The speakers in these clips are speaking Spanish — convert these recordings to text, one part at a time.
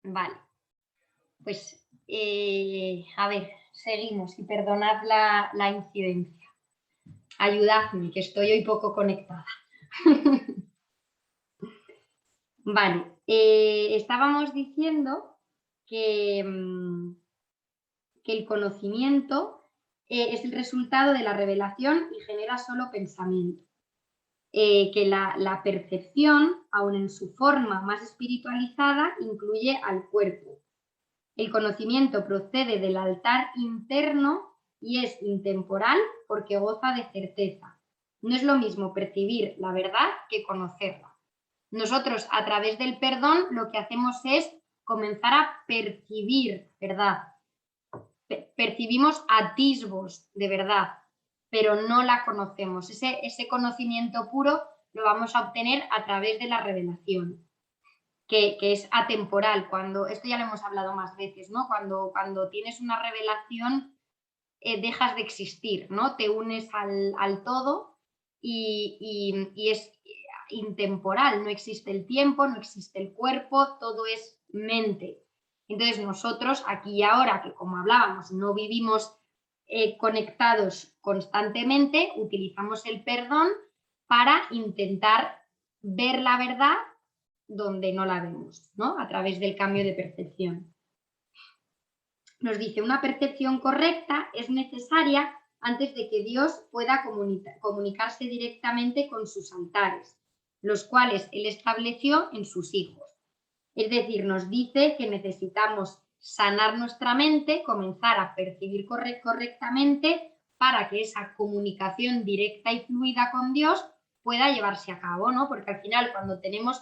Vale, pues a ver, seguimos y perdonad la incidencia. Ayudadme, que estoy hoy poco conectada. Vale, estábamos diciendo que, que el conocimiento es el resultado de la revelación y genera solo pensamiento. Que la percepción, aun en su forma más espiritualizada, incluye al cuerpo. El conocimiento procede del altar interno y es intemporal porque goza de certeza. No es lo mismo percibir la verdad que conocerla. Nosotros, a través del perdón, lo que hacemos es comenzar a percibir verdad. Percibimos atisbos de verdad, pero no la conocemos. Ese conocimiento puro lo vamos a obtener a través de la revelación, que es atemporal. Esto ya lo hemos hablado más veces, ¿no? Cuando tienes una revelación, dejas de existir, ¿no? Te unes al todo y es intemporal, no existe el tiempo, no existe el cuerpo, todo es mente. Entonces nosotros aquí y ahora, que como hablábamos, no vivimos conectados constantemente, utilizamos el perdón para intentar ver la verdad donde no la vemos, ¿no? A través del cambio de percepción. Nos dice, una percepción correcta es necesaria antes de que Dios pueda comunicarse directamente con sus altares, los cuales Él estableció en sus hijos. Es decir, nos dice que necesitamos sanar nuestra mente, comenzar a percibir correctamente para que esa comunicación directa y fluida con Dios pueda llevarse a cabo, ¿no? Porque al final, cuando tenemos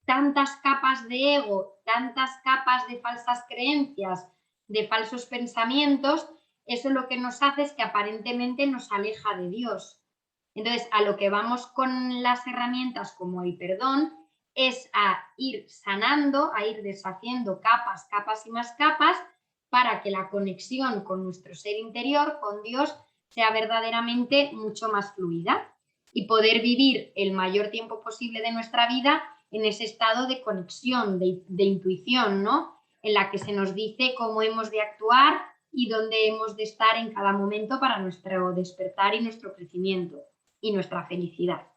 tantas capas de ego, tantas capas de falsas creencias, de falsos pensamientos, eso lo que nos hace es que aparentemente nos aleja de Dios. Entonces, a lo que vamos con las herramientas como el perdón es a ir sanando, a ir deshaciendo capas, capas y más capas para que la conexión con nuestro ser interior, con Dios, sea verdaderamente mucho más fluida y poder vivir el mayor tiempo posible de nuestra vida en ese estado de conexión, de intuición, ¿no? En la que se nos dice cómo hemos de actuar y dónde hemos de estar en cada momento para nuestro despertar y nuestro crecimiento y nuestra felicidad.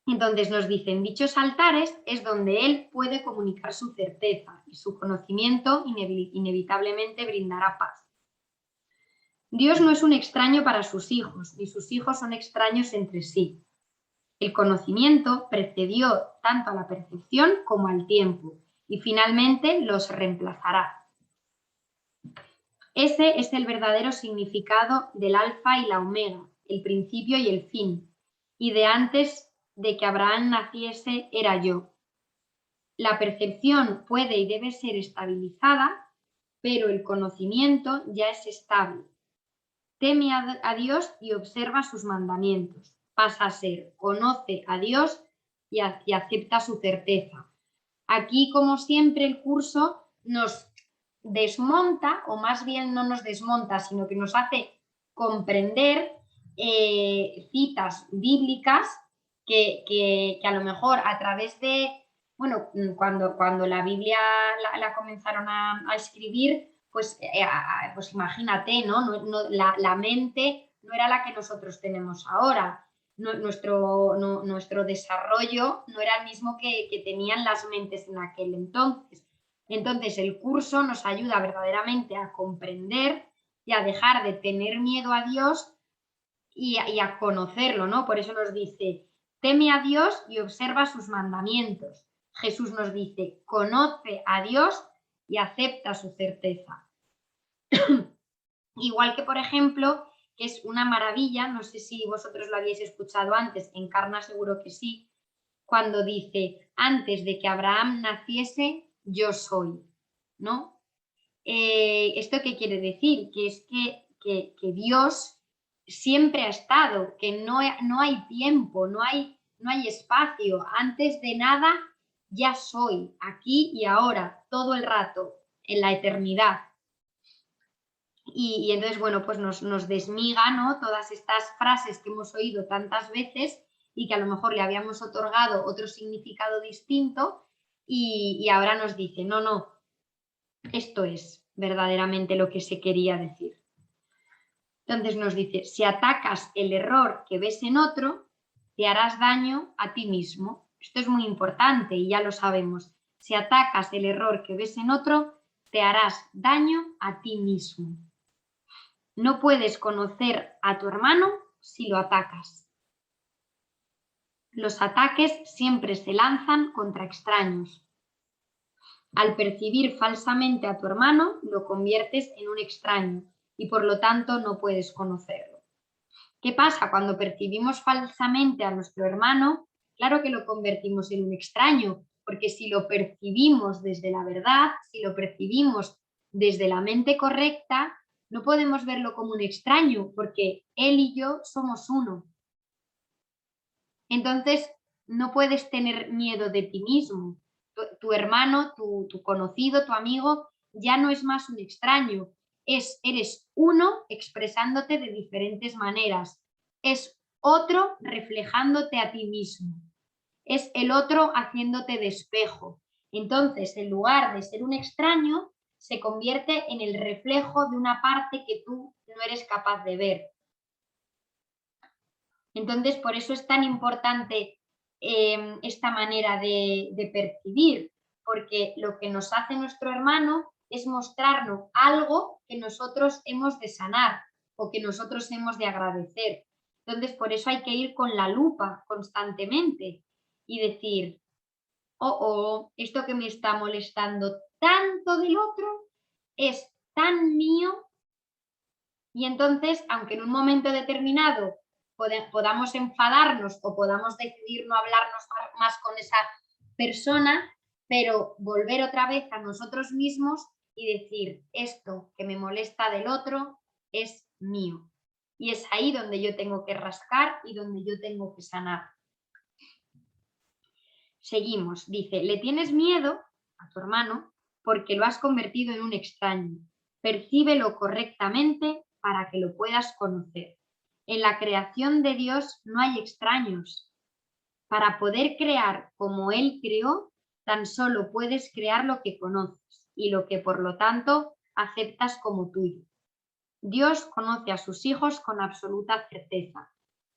Entonces nos dicen, dichos altares es donde Él puede comunicar su certeza y su conocimiento inevitablemente brindará paz. Dios no es un extraño para sus hijos, ni sus hijos son extraños entre sí. El conocimiento precedió tanto a la percepción como al tiempo y finalmente los reemplazará. Ese es el verdadero significado del alfa y la omega, el principio y el fin, y de antes de que Abraham naciese era yo. La percepción puede y debe ser estabilizada, pero el conocimiento ya es estable. Teme a Dios y observa sus mandamientos. Pasa a ser, conoce a Dios y acepta su certeza. Aquí, como siempre, el curso nos desmonta, o más bien no nos desmonta, sino que nos hace comprender citas bíblicas que a lo mejor a través de, bueno, cuando la Biblia la comenzaron a escribir, pues imagínate, ¿no? La mente no era la que nosotros tenemos ahora. Nuestro desarrollo no era el mismo que tenían las mentes en aquel entonces. Entonces, el curso nos ayuda verdaderamente a comprender y a dejar de tener miedo a Dios y a conocerlo, ¿no? Por eso nos dice, teme a Dios y observa sus mandamientos. Jesús nos dice, conoce a Dios y acepta su certeza. Igual que, por ejemplo, que es una maravilla, no sé si vosotros lo habéis escuchado antes, Encarna seguro que sí, cuando dice, antes de que Abraham naciese, yo soy, ¿no? ¿Esto qué quiere decir? Que es que Dios siempre ha estado, que no hay tiempo, no hay espacio, antes de nada ya soy, aquí y ahora, todo el rato, en la eternidad. Y entonces, bueno, pues nos desmiga, ¿no? Todas estas frases que hemos oído tantas veces y que a lo mejor le habíamos otorgado otro significado distinto, y ahora nos dice, no, no, esto es verdaderamente lo que se quería decir. Entonces nos dice, si atacas el error que ves en otro, te harás daño a ti mismo. Esto es muy importante y ya lo sabemos. Si atacas el error que ves en otro, te harás daño a ti mismo. No puedes conocer a tu hermano si lo atacas. Los ataques siempre se lanzan contra extraños. Al percibir falsamente a tu hermano, lo conviertes en un extraño y por lo tanto no puedes conocerlo. ¿Qué pasa cuando percibimos falsamente a nuestro hermano? Claro que lo convertimos en un extraño, porque si lo percibimos desde la verdad, si lo percibimos desde la mente correcta, no podemos verlo como un extraño, porque él y yo somos uno. Entonces, no puedes tener miedo de ti mismo. Tu hermano, tu conocido, tu amigo, ya no es más un extraño. Eres uno expresándote de diferentes maneras. Es otro reflejándote a ti mismo. Es el otro haciéndote de espejo. Entonces, en lugar de ser un extraño, se convierte en el reflejo de una parte que tú no eres capaz de ver. Entonces, por eso es tan importante esta manera de percibir, porque lo que nos hace nuestro hermano es mostrarnos algo que nosotros hemos de sanar o que nosotros hemos de agradecer. Entonces, por eso hay que ir con la lupa constantemente y decir, esto que me está molestando tanto del otro es tan mío. Y entonces, aunque en un momento determinado podamos enfadarnos o podamos decidir no hablarnos más con esa persona, pero volver otra vez a nosotros mismos y decir, esto que me molesta del otro es mío. Y es ahí donde yo tengo que rascar y donde yo tengo que sanar. Seguimos, dice, le tienes miedo a tu hermano porque lo has convertido en un extraño. Percíbelo correctamente para que lo puedas conocer. En la creación de Dios no hay extraños. Para poder crear como Él creó, tan solo puedes crear lo que conoces y lo que por lo tanto aceptas como tuyo. Dios conoce a sus hijos con absoluta certeza.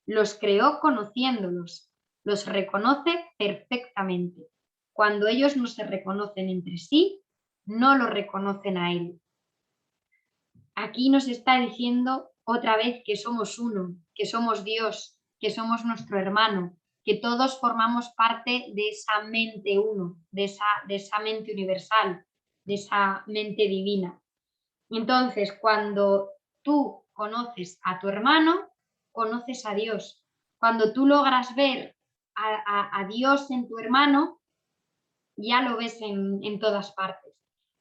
Los creó conociéndolos, los reconoce perfectamente. Cuando ellos no se reconocen entre sí, no lo reconocen a Él. Aquí nos está diciendo otra vez que somos uno, que somos Dios, que somos nuestro hermano, que todos formamos parte de esa mente uno, de esa mente universal, de esa mente divina. Entonces, cuando tú conoces a tu hermano, conoces a Dios. Cuando tú logras ver a Dios en tu hermano, ya lo ves en todas partes.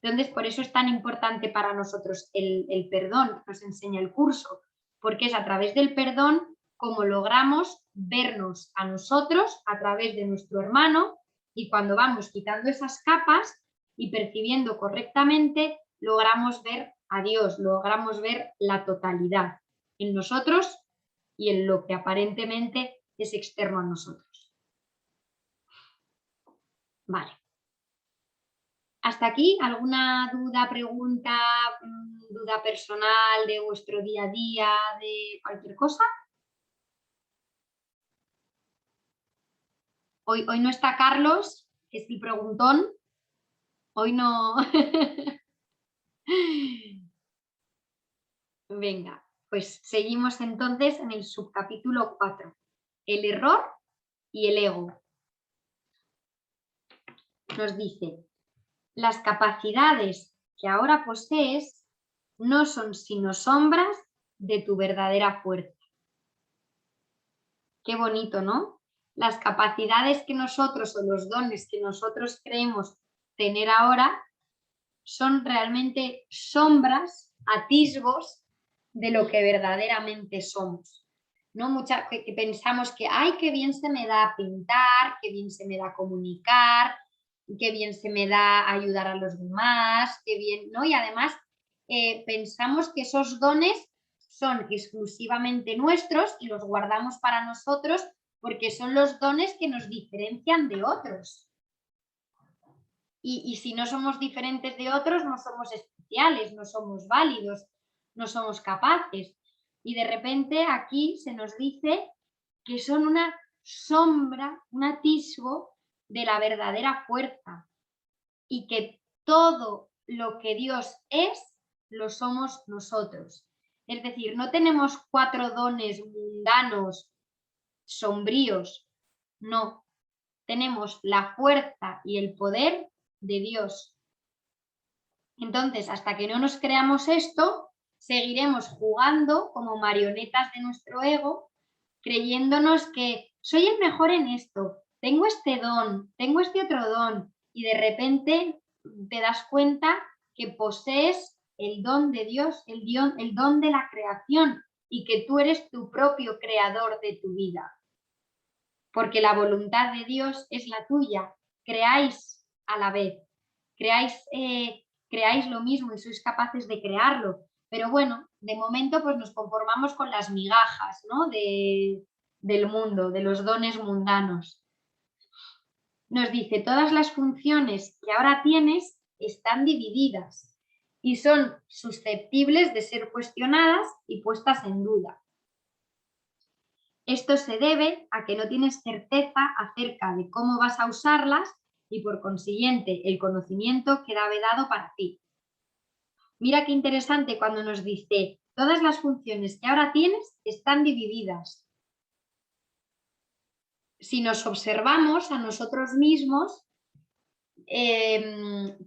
Entonces, por eso es tan importante para nosotros el perdón que nos enseña el curso, porque es a través del perdón como logramos vernos a nosotros a través de nuestro hermano, y cuando vamos quitando esas capas y percibiendo correctamente, logramos ver a Dios, logramos ver la totalidad en nosotros y en lo que aparentemente es externo a nosotros. Vale. ¿Hasta aquí alguna duda, pregunta, duda personal de vuestro día a día, de cualquier cosa? Hoy no está Carlos, que es el preguntón. Hoy no. Venga, pues seguimos entonces en el subcapítulo 4, el error y el ego. Nos dice, las capacidades que ahora posees no son sino sombras de tu verdadera fuerza. Qué bonito, ¿no? Las capacidades que nosotros o los dones que nosotros creemos tener ahora son realmente sombras, atisbos de lo que verdaderamente somos. ¿No? Que pensamos que, ay, qué bien se me da pintar, qué bien se me da comunicar, qué bien se me da ayudar a los demás, qué bien, ¿no? Y además pensamos que esos dones son exclusivamente nuestros y los guardamos para nosotros porque son los dones que nos diferencian de otros. Y si no somos diferentes de otros, no somos especiales, no somos válidos, no somos capaces. Y de repente aquí se nos dice que son una sombra, un atisbo de la verdadera fuerza y que todo lo que Dios es, lo somos nosotros. Es decir, no tenemos 4 dones mundanos, sombríos, no. Tenemos la fuerza y el poder de Dios. Entonces, hasta que no nos creamos esto, seguiremos jugando como marionetas de nuestro ego, creyéndonos que soy el mejor en esto, tengo este don, tengo este otro don, y de repente te das cuenta que posees el don de Dios, el don de la creación, y que tú eres tu propio creador de tu vida. Porque la voluntad de Dios es la tuya, creáis a la vez, creáis lo mismo y sois capaces de crearlo. Pero bueno, de momento pues nos conformamos con las migajas, ¿no? del mundo, de los dones mundanos. Nos dice, todas las funciones que ahora tienes están divididas y son susceptibles de ser cuestionadas y puestas en duda. Esto se debe a que no tienes certeza acerca de cómo vas a usarlas y por consiguiente el conocimiento queda vedado para ti. Mira qué interesante cuando nos dice, todas las funciones que ahora tienes están divididas. Si nos observamos a nosotros mismos,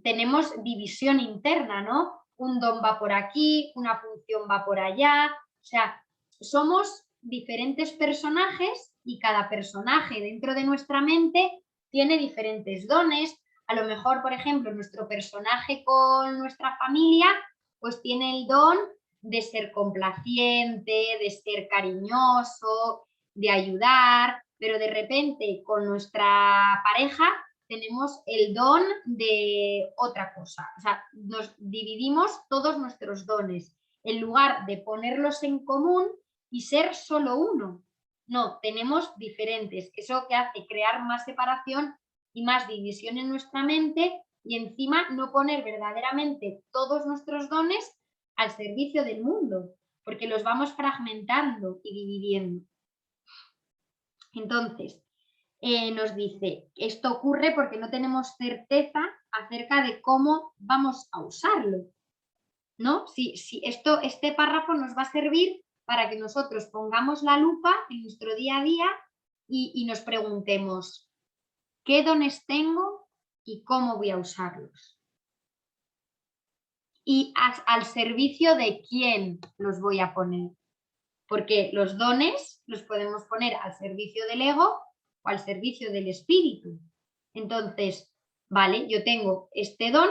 tenemos división interna, ¿no? Un don va por aquí, una función va por allá, o sea, somos diferentes personajes y cada personaje dentro de nuestra mente tiene diferentes dones. A lo mejor, por ejemplo, nuestro personaje con nuestra familia, pues tiene el don de ser complaciente, de ser cariñoso, de ayudar, pero de repente con nuestra pareja tenemos el don de otra cosa. O sea, nos dividimos todos nuestros dones en lugar de ponerlos en común y ser solo uno. No, tenemos diferentes. Eso que hace crear más separación y más división en nuestra mente y encima no poner verdaderamente todos nuestros dones al servicio del mundo, porque los vamos fragmentando y dividiendo. Entonces, nos dice, esto ocurre porque no tenemos certeza acerca de cómo vamos a usarlo, ¿no? Si este párrafo nos va a servir para que nosotros pongamos la lupa en nuestro día a día y nos preguntemos, ¿qué dones tengo y cómo voy a usarlos? Y al servicio de quién los voy a poner. Porque los dones los podemos poner al servicio del ego o al servicio del espíritu. Entonces, vale, yo tengo este don,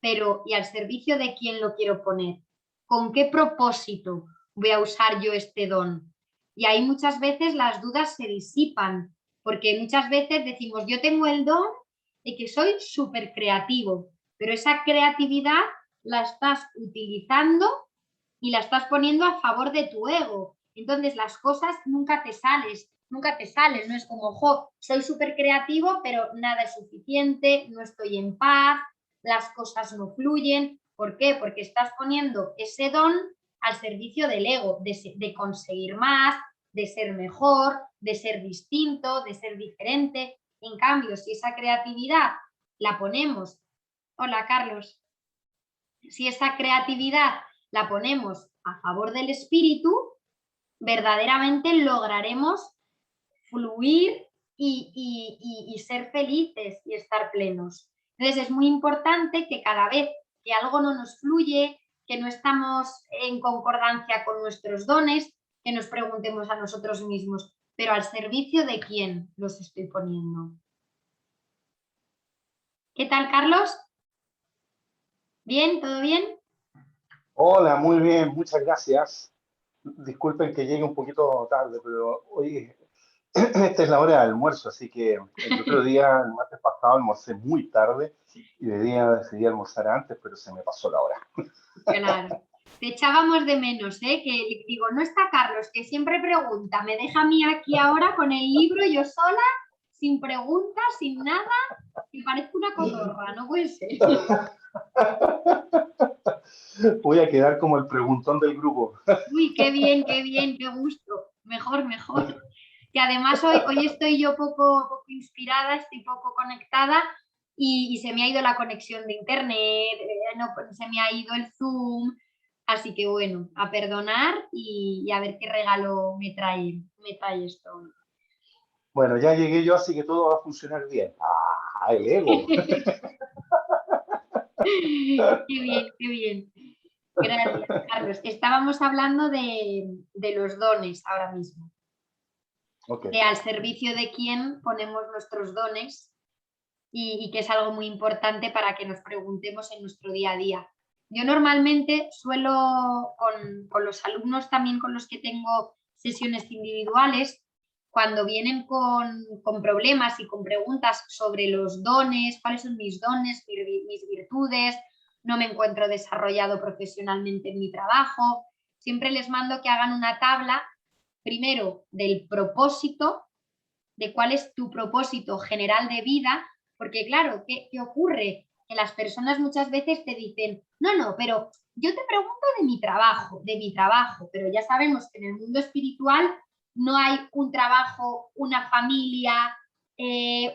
pero ¿y al servicio de quién lo quiero poner? ¿Con qué propósito voy a usar yo este don? Y ahí muchas veces las dudas se disipan, porque muchas veces decimos, yo tengo el don de que soy súper creativo, pero esa creatividad la estás utilizando y la estás poniendo a favor de tu ego. Entonces las cosas nunca te salen, no es como, soy súper creativo, pero nada es suficiente, no estoy en paz, las cosas no fluyen. ¿Por qué? Porque estás poniendo ese don al servicio del ego, de conseguir más, de ser mejor, de ser distinto, de ser diferente. En cambio, si esa creatividad la ponemos, hola Carlos, si esa creatividad la ponemos a favor del espíritu, verdaderamente lograremos fluir y ser felices y estar plenos. Entonces es muy importante que cada vez que algo no nos fluye, que no estamos en concordancia con nuestros dones, que nos preguntemos a nosotros mismos, pero ¿al servicio de quién los estoy poniendo? ¿Qué tal, Carlos? ¿Bien? ¿Todo bien? Hola, muy bien, muchas gracias. Disculpen que llegue un poquito tarde, pero hoy esta es la hora de almuerzo, así que el otro día, el martes pasado, almorcé muy tarde y de día decidí almorzar antes, pero se me pasó la hora. Claro. Te echábamos de menos, ¿eh? Que digo, no está Carlos, que siempre pregunta, me deja a mí aquí ahora con el libro yo sola, sin preguntas, sin nada. que parezco una cotorra, no puede ser. Voy a quedar como el preguntón del grupo. Uy, qué bien, qué gusto. Mejor, mejor. Que además hoy estoy yo poco inspirada, estoy poco conectada y se me ha ido la conexión de internet, no, se me ha ido el Zoom, así que bueno, a perdonar y a ver qué regalo me trae esto. Bueno, ya llegué yo, así que todo va a funcionar bien. ¡Ah, el ego! Qué bien, qué bien. Gracias, Carlos. Estábamos hablando de los dones ahora mismo, Ok. de al servicio de quién ponemos nuestros dones y que es algo muy importante para que nos preguntemos en nuestro día a día. Yo normalmente suelo, con los alumnos también con los que tengo sesiones individuales, cuando vienen con problemas y con preguntas sobre los dones, cuáles son mis dones, mis virtudes, no me encuentro desarrollado profesionalmente en mi trabajo, siempre les mando que hagan una tabla, primero del propósito, de cuál es tu propósito general de vida, porque claro, ¿qué ocurre? Que las personas muchas veces te dicen, no, pero yo te pregunto de mi trabajo, pero ya sabemos que en el mundo espiritual no hay un trabajo, una familia,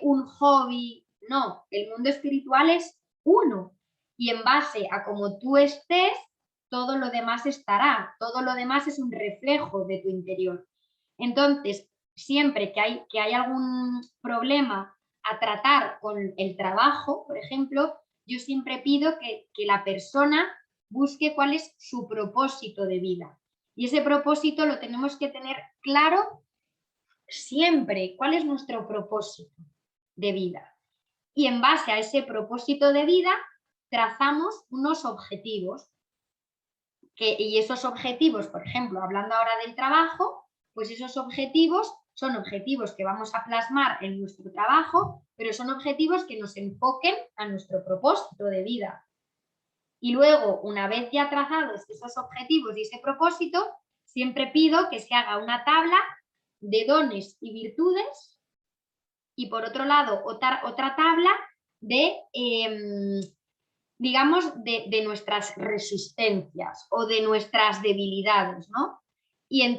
un hobby, no, el mundo espiritual es uno y en base a cómo tú estés, todo lo demás estará, todo lo demás es un reflejo de tu interior. Entonces, siempre que hay algún problema a tratar con el trabajo, por ejemplo, yo siempre pido que la persona busque cuál es su propósito de vida. Y ese propósito lo tenemos que tener claro siempre, cuál es nuestro propósito de vida. Y en base a ese propósito de vida, trazamos unos objetivos. Y esos objetivos, por ejemplo, hablando ahora del trabajo, pues esos objetivos son objetivos que vamos a plasmar en nuestro trabajo, pero son objetivos que nos enfoquen a nuestro propósito de vida. Y luego, una vez ya trazados esos objetivos y ese propósito, siempre pido que se haga una tabla de dones y virtudes y por otro lado otra tabla de digamos, de nuestras resistencias o de nuestras debilidades, ¿no?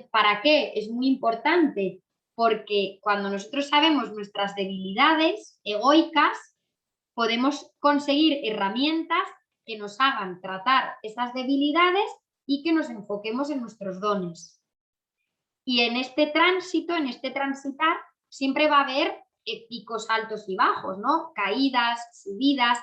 ¿Para qué? Es muy importante porque cuando nosotros sabemos nuestras debilidades egoicas, podemos conseguir herramientas que nos hagan tratar esas debilidades y que nos enfoquemos en nuestros dones. Y en este tránsito, en este transitar, siempre va a haber picos altos y bajos, ¿no? Caídas, subidas.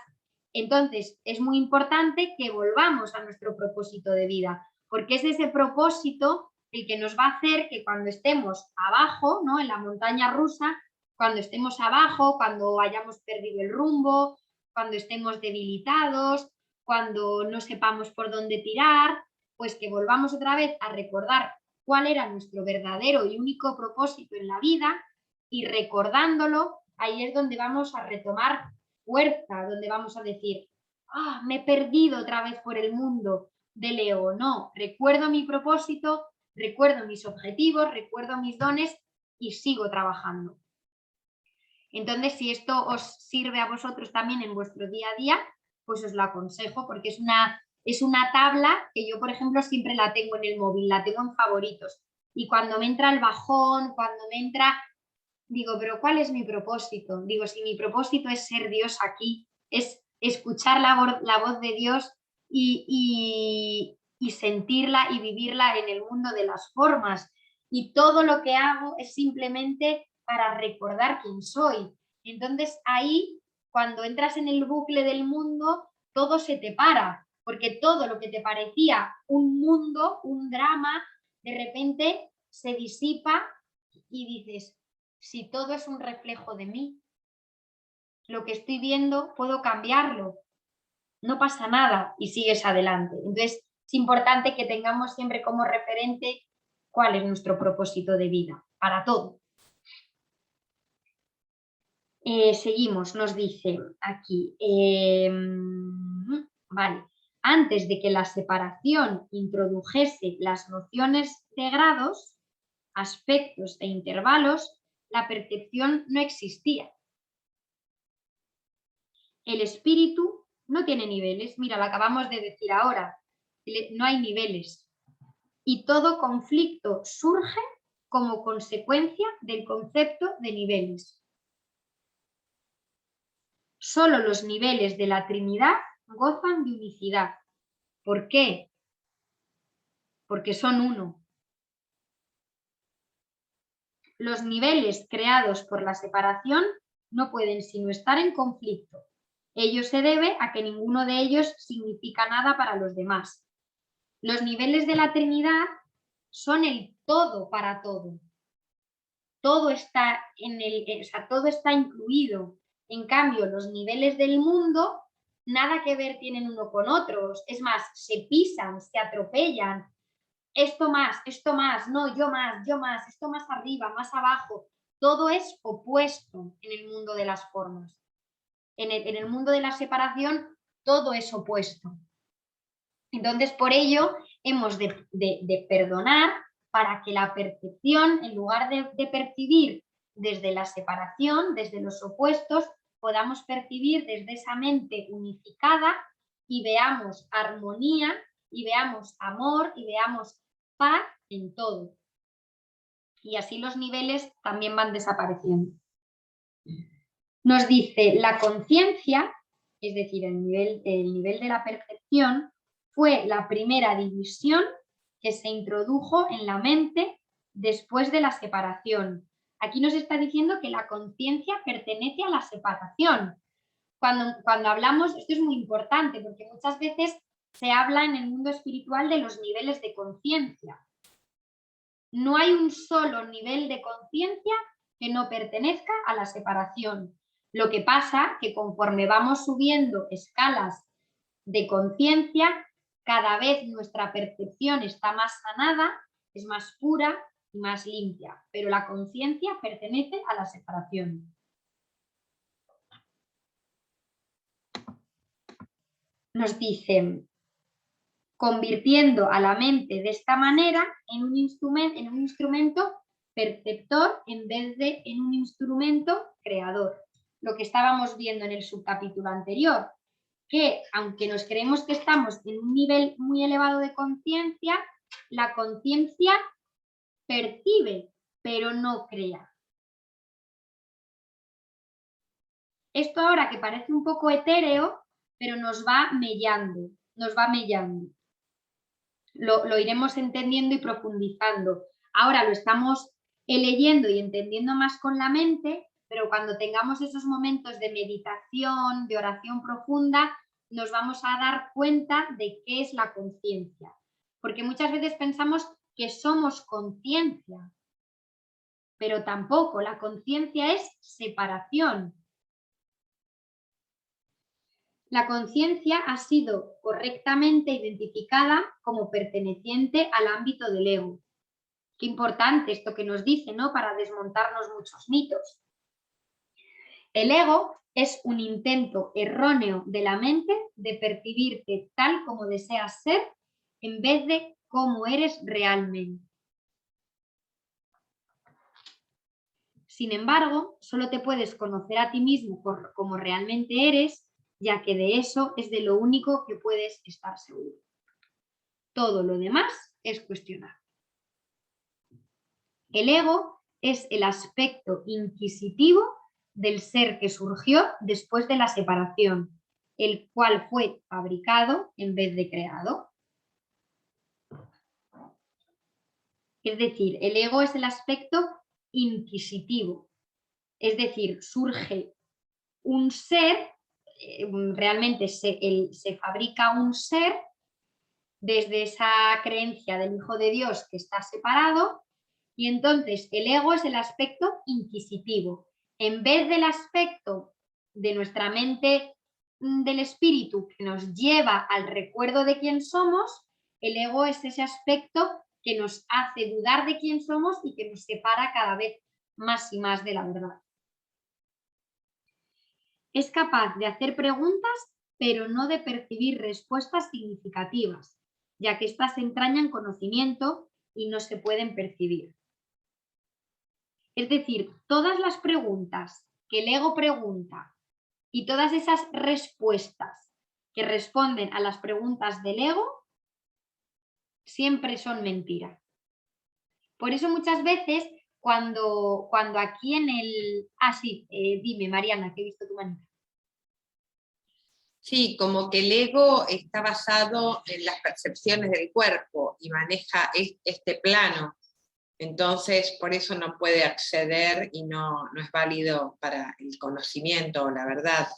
Entonces, es muy importante que volvamos a nuestro propósito de vida, porque es ese propósito el que nos va a hacer que cuando estemos abajo, ¿no? En la montaña rusa, cuando estemos abajo, cuando hayamos perdido el rumbo, cuando estemos debilitados, cuando no sepamos por dónde tirar, pues que volvamos otra vez a recordar cuál era nuestro verdadero y único propósito en la vida y recordándolo, ahí es donde vamos a retomar fuerza, donde vamos a decir, me he perdido otra vez por el mundo de Leo. No, recuerdo mi propósito, recuerdo mis objetivos, recuerdo mis dones y sigo trabajando. Entonces, si esto os sirve a vosotros también en vuestro día a día, pues os lo aconsejo porque es una tabla que yo, por ejemplo, siempre la tengo en el móvil, la tengo en favoritos. Y cuando me entra el bajón, cuando me entra, digo, pero ¿cuál es mi propósito? Digo, si mi propósito es ser Dios aquí, es escuchar la voz de Dios y sentirla y vivirla en el mundo de las formas. Y todo lo que hago es simplemente para recordar quién soy. Entonces ahí, cuando entras en el bucle del mundo, todo se te para, porque todo lo que te parecía un mundo, un drama, de repente se disipa y dices, si todo es un reflejo de mí, lo que estoy viendo puedo cambiarlo, no pasa nada y sigues adelante. Entonces es importante que tengamos siempre como referente cuál es nuestro propósito de vida, para todo. Seguimos, nos dice aquí, vale, antes de que la separación introdujese las nociones de grados, aspectos e intervalos, la percepción no existía. El espíritu no tiene niveles. Mira, lo acabamos de decir ahora. No hay niveles. Y todo conflicto surge como consecuencia del concepto de niveles. Solo los niveles de la Trinidad gozan de unicidad. ¿Por qué? Porque son uno. Los niveles creados por la separación no pueden sino estar en conflicto. Ello se debe a que ninguno de ellos significa nada para los demás. Los niveles de la Trinidad son el todo para todo. Todo está todo está incluido. En cambio, los niveles del mundo nada que ver tienen uno con otros. Es más, se pisan, se atropellan. Esto más, no, yo más, esto más arriba, más abajo. Todo es opuesto en el mundo de las formas. En el mundo de la separación, todo es opuesto. Entonces, por ello, hemos de perdonar para que la percepción, en lugar de percibir desde la separación, desde los opuestos, podamos percibir desde esa mente unificada y veamos armonía, y veamos amor, y veamos paz en todo. Y así los niveles también van desapareciendo. Nos dice, la conciencia, es decir, el nivel de la percepción, fue la primera división que se introdujo en la mente después de la separación. Aquí nos está diciendo que la conciencia pertenece a la separación. Cuando hablamos, esto es muy importante porque muchas veces se habla en el mundo espiritual de los niveles de conciencia. No hay un solo nivel de conciencia que no pertenezca a la separación. Lo que pasa que conforme vamos subiendo escalas de conciencia, cada vez nuestra percepción está más sanada, es más pura y más limpia, pero la conciencia pertenece a la separación. Nos dicen, convirtiendo a la mente de esta manera en un instrumento perceptor en vez de en un instrumento creador. Lo que estábamos viendo en el subcapítulo anterior, que aunque nos creemos que estamos en un nivel muy elevado de conciencia, la conciencia percibe, pero no crea. Esto ahora que parece un poco etéreo, pero nos va mellando, nos va mellando. Lo iremos entendiendo y profundizando. Ahora lo estamos leyendo y entendiendo más con la mente, pero cuando tengamos esos momentos de meditación, de oración profunda, nos vamos a dar cuenta de qué es la conciencia. Porque muchas veces pensamos que somos conciencia, pero tampoco. La conciencia es separación. La conciencia ha sido correctamente identificada como perteneciente al ámbito del ego. Qué importante esto que nos dice, ¿no? Para desmontarnos muchos mitos. El ego es un intento erróneo de la mente de percibirte tal como deseas ser en vez de cómo eres realmente. Sin embargo, solo te puedes conocer a ti mismo como realmente eres, ya que de eso es de lo único que puedes estar seguro. Todo lo demás es cuestionar. El ego es el aspecto inquisitivo del ser que surgió después de la separación, el cual fue fabricado en vez de creado. Es decir, el ego es el aspecto inquisitivo, es decir, surge un ser, realmente se fabrica un ser desde esa creencia del Hijo de Dios que está separado, y entonces el ego es el aspecto inquisitivo. En vez del aspecto de nuestra mente del espíritu que nos lleva al recuerdo de quién somos, el ego es ese aspecto que nos hace dudar de quién somos y que nos separa cada vez más y más de la verdad. Es capaz de hacer preguntas, pero no de percibir respuestas significativas, ya que éstas entrañan conocimiento y no se pueden percibir. Es decir, todas las preguntas que el ego pregunta Y todas esas respuestas que responden a las preguntas del ego siempre son mentira. Por eso muchas veces cuando aquí en el... Ah, sí, dime, Mariana, que he visto tu manita. Sí, como que el ego está basado en las percepciones del cuerpo y maneja este plano. Entonces, por eso no puede acceder y no es válido para el conocimiento o la verdad.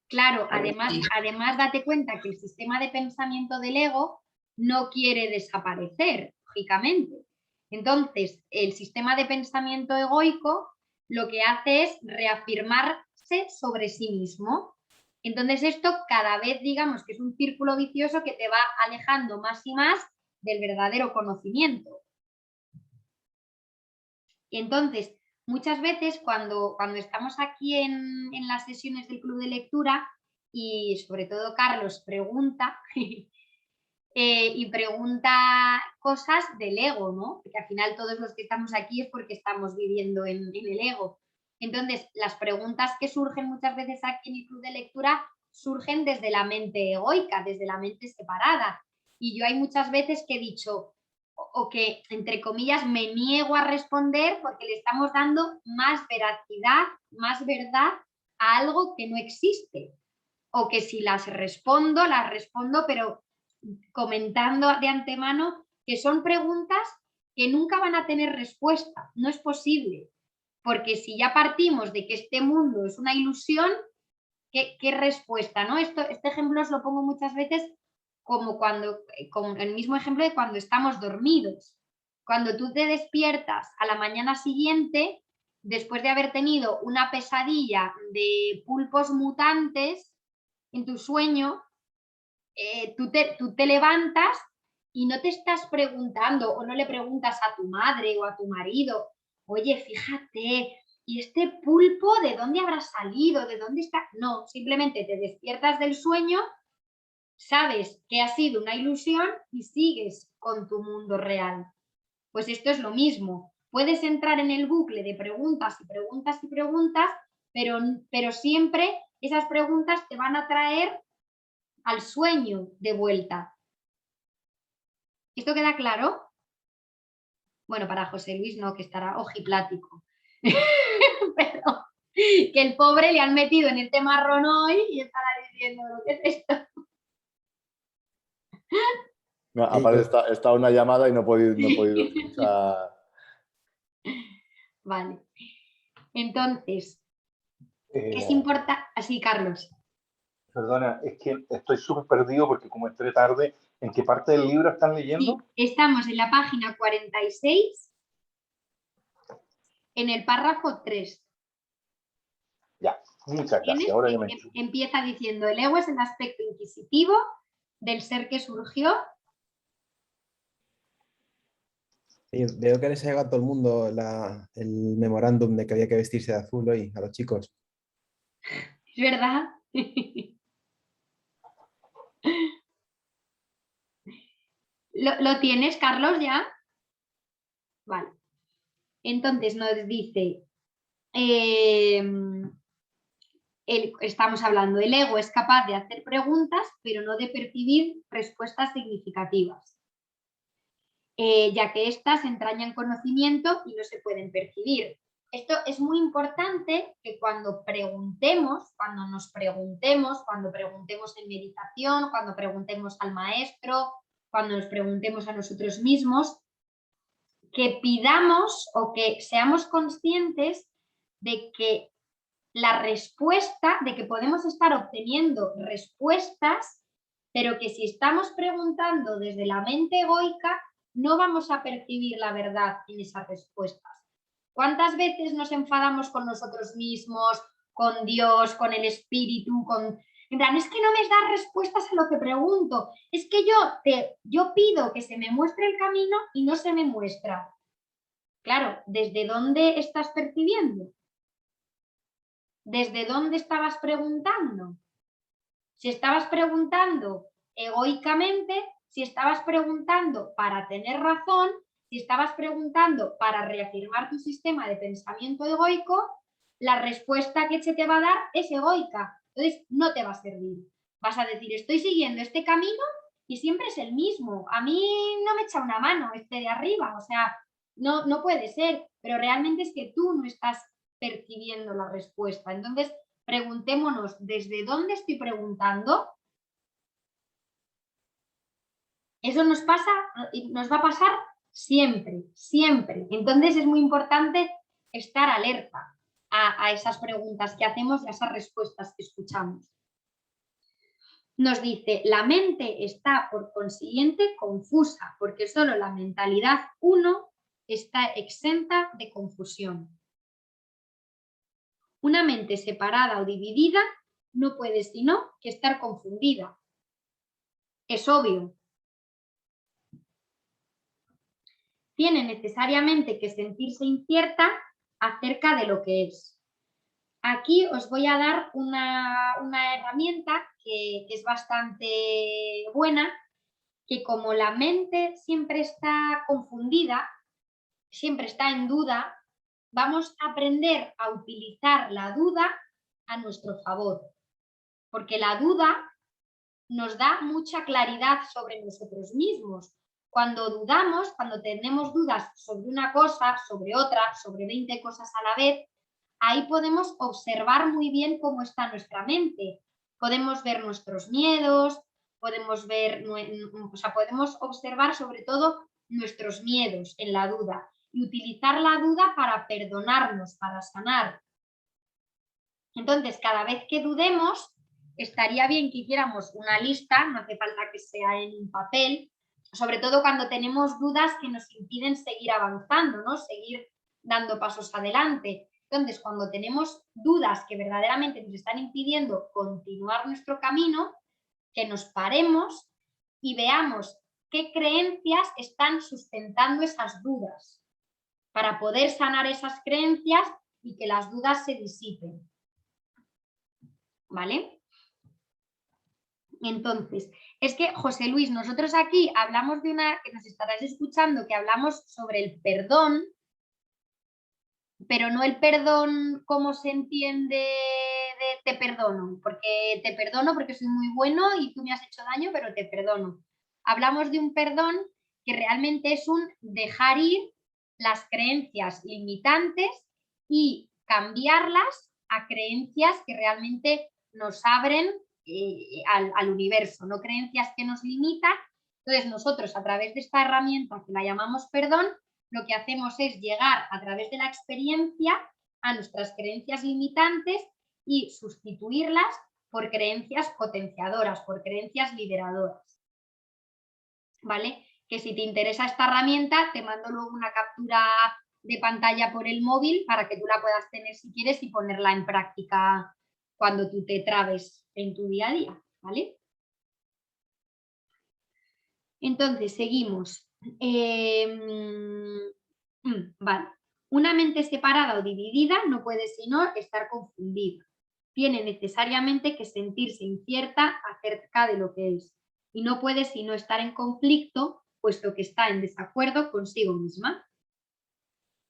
Claro, además date cuenta que el sistema de pensamiento del ego no quiere desaparecer, lógicamente. Entonces, el sistema de pensamiento egoico lo que hace es reafirmarse sobre sí mismo. Entonces, esto cada vez, digamos, que es un círculo vicioso que te va alejando más y más del verdadero conocimiento. Y entonces, muchas veces cuando estamos aquí en las sesiones del club de lectura, y sobre todo Carlos pregunta, y pregunta cosas del ego, ¿no? Porque al final todos los que estamos aquí es porque estamos viviendo en el ego. Entonces, las preguntas que surgen muchas veces aquí en el club de lectura surgen desde la mente egoica, desde la mente separada. Y yo hay muchas veces que he dicho, o que, entre comillas, me niego a responder porque le estamos dando más veracidad, más verdad a algo que no existe. O que si las respondo, pero comentando de antemano que son preguntas que nunca van a tener respuesta. No es posible. Porque si ya partimos de que este mundo es una ilusión, ¿qué respuesta? ¿No? Este ejemplo os lo pongo muchas veces como con el mismo ejemplo de cuando estamos dormidos. Cuando tú te despiertas a la mañana siguiente, después de haber tenido una pesadilla de pulpos mutantes en tu sueño, tú te levantas y no te estás preguntando o no le preguntas a tu madre o a tu marido, oye, fíjate, ¿y este pulpo de dónde habrá salido? ¿De dónde está? No, simplemente te despiertas del sueño, sabes que ha sido una ilusión y sigues con tu mundo real. Pues esto es lo mismo. Puedes entrar en el bucle de preguntas y preguntas y preguntas, pero siempre esas preguntas te van a traer al sueño de vuelta. ¿Esto queda claro? Bueno, para José Luis no, que estará ojiplático. Pero que el pobre le han metido en este marrón hoy y estará diciendo, ¿qué es esto? No, aparte está una llamada y no he podido escuchar. Vale. Entonces, es Eh, importante... Así, Carlos. Perdona, es que estoy súper perdido porque como entré tarde, ¿en qué parte del libro están leyendo? Sí, estamos en la página 46, en el párrafo 3. Ya, muchas gracias. ¿Tienes? Ahora ya me... Empieza diciendo, el ego es el aspecto inquisitivo del ser que surgió. Sí, veo que les ha llegado a todo el mundo el memorándum de que había que vestirse de azul hoy a los chicos. ¿Es verdad? ¿Lo tienes, Carlos, ya? Vale. Entonces nos dice, estamos hablando, el ego es capaz de hacer preguntas, pero no de percibir respuestas significativas, ya que éstas entrañan conocimiento y no se pueden percibir. Esto es muy importante que cuando preguntemos, cuando preguntemos en meditación, cuando preguntemos al maestro, cuando nos preguntemos a nosotros mismos, que pidamos o que seamos conscientes de que la respuesta, de que podemos estar obteniendo respuestas, pero que si estamos preguntando desde la mente egoica, no vamos a percibir la verdad en esas respuestas. ¿Cuántas veces nos enfadamos con nosotros mismos, con Dios, con el espíritu, en plan, es que no me das respuestas a lo que pregunto, es que yo pido que se me muestre el camino y no se me muestra? Claro, ¿desde dónde estás percibiendo? ¿Desde dónde estabas preguntando? Si estabas preguntando egoicamente, si estabas preguntando para tener razón, si estabas preguntando para reafirmar tu sistema de pensamiento egoico, la respuesta que se te va a dar es egoica. Entonces no te va a servir. Vas a decir, estoy siguiendo este camino y siempre es el mismo. A mí no me echa una mano este de arriba, o sea, no puede ser, pero realmente es que tú no estás percibiendo la respuesta. Entonces, preguntémonos, ¿desde dónde estoy preguntando? Eso nos pasa, nos va a pasar siempre, siempre. Entonces es muy importante estar alerta a esas preguntas que hacemos y a esas respuestas que escuchamos. Nos dice, la mente está por consiguiente confusa, porque solo la mentalidad 1 está exenta de confusión. Una mente separada o dividida no puede sino que estar confundida. Es obvio. Tiene necesariamente que sentirse incierta acerca de lo que es. Aquí os voy a dar una herramienta que es bastante buena, que como la mente siempre está confundida, siempre está en duda, vamos a aprender a utilizar la duda a nuestro favor, porque la duda nos da mucha claridad sobre nosotros mismos. Cuando dudamos, cuando tenemos dudas sobre una cosa, sobre otra, sobre 20 cosas a la vez, ahí podemos observar muy bien cómo está nuestra mente. Podemos ver nuestros miedos, podemos observar sobre todo nuestros miedos en la duda y utilizar la duda para perdonarnos, para sanar. Entonces, cada vez que dudemos, estaría bien que hiciéramos una lista, no hace falta que sea en un papel, sobre todo cuando tenemos dudas que nos impiden seguir avanzando, ¿no? Seguir dando pasos adelante. Entonces, cuando tenemos dudas que verdaderamente nos están impidiendo continuar nuestro camino, que nos paremos y veamos qué creencias están sustentando esas dudas, para poder sanar esas creencias y que las dudas se disipen. ¿Vale? Entonces, es que, José Luis, nosotros aquí hablamos de una, que nos estarás escuchando, que hablamos sobre el perdón, pero no el perdón como se entiende de te perdono, porque te perdono porque soy muy bueno y tú me has hecho daño, pero te perdono. Hablamos de un perdón que realmente es un dejar ir las creencias limitantes y cambiarlas a creencias que realmente nos abren al universo, no creencias que nos limitan. Entonces nosotros a través de esta herramienta que la llamamos perdón, lo que hacemos es llegar a través de la experiencia a nuestras creencias limitantes y sustituirlas por creencias potenciadoras, por creencias liberadoras. ¿Vale? Que si te interesa esta herramienta, te mando luego una captura de pantalla por el móvil para que tú la puedas tener si quieres y ponerla en práctica cuando tú te trabes en tu día a día, ¿vale? Entonces, seguimos. Vale. Una mente separada o dividida no puede sino estar confundida. Tiene necesariamente que sentirse incierta acerca de lo que es y no puede sino estar en conflicto, puesto que está en desacuerdo consigo misma.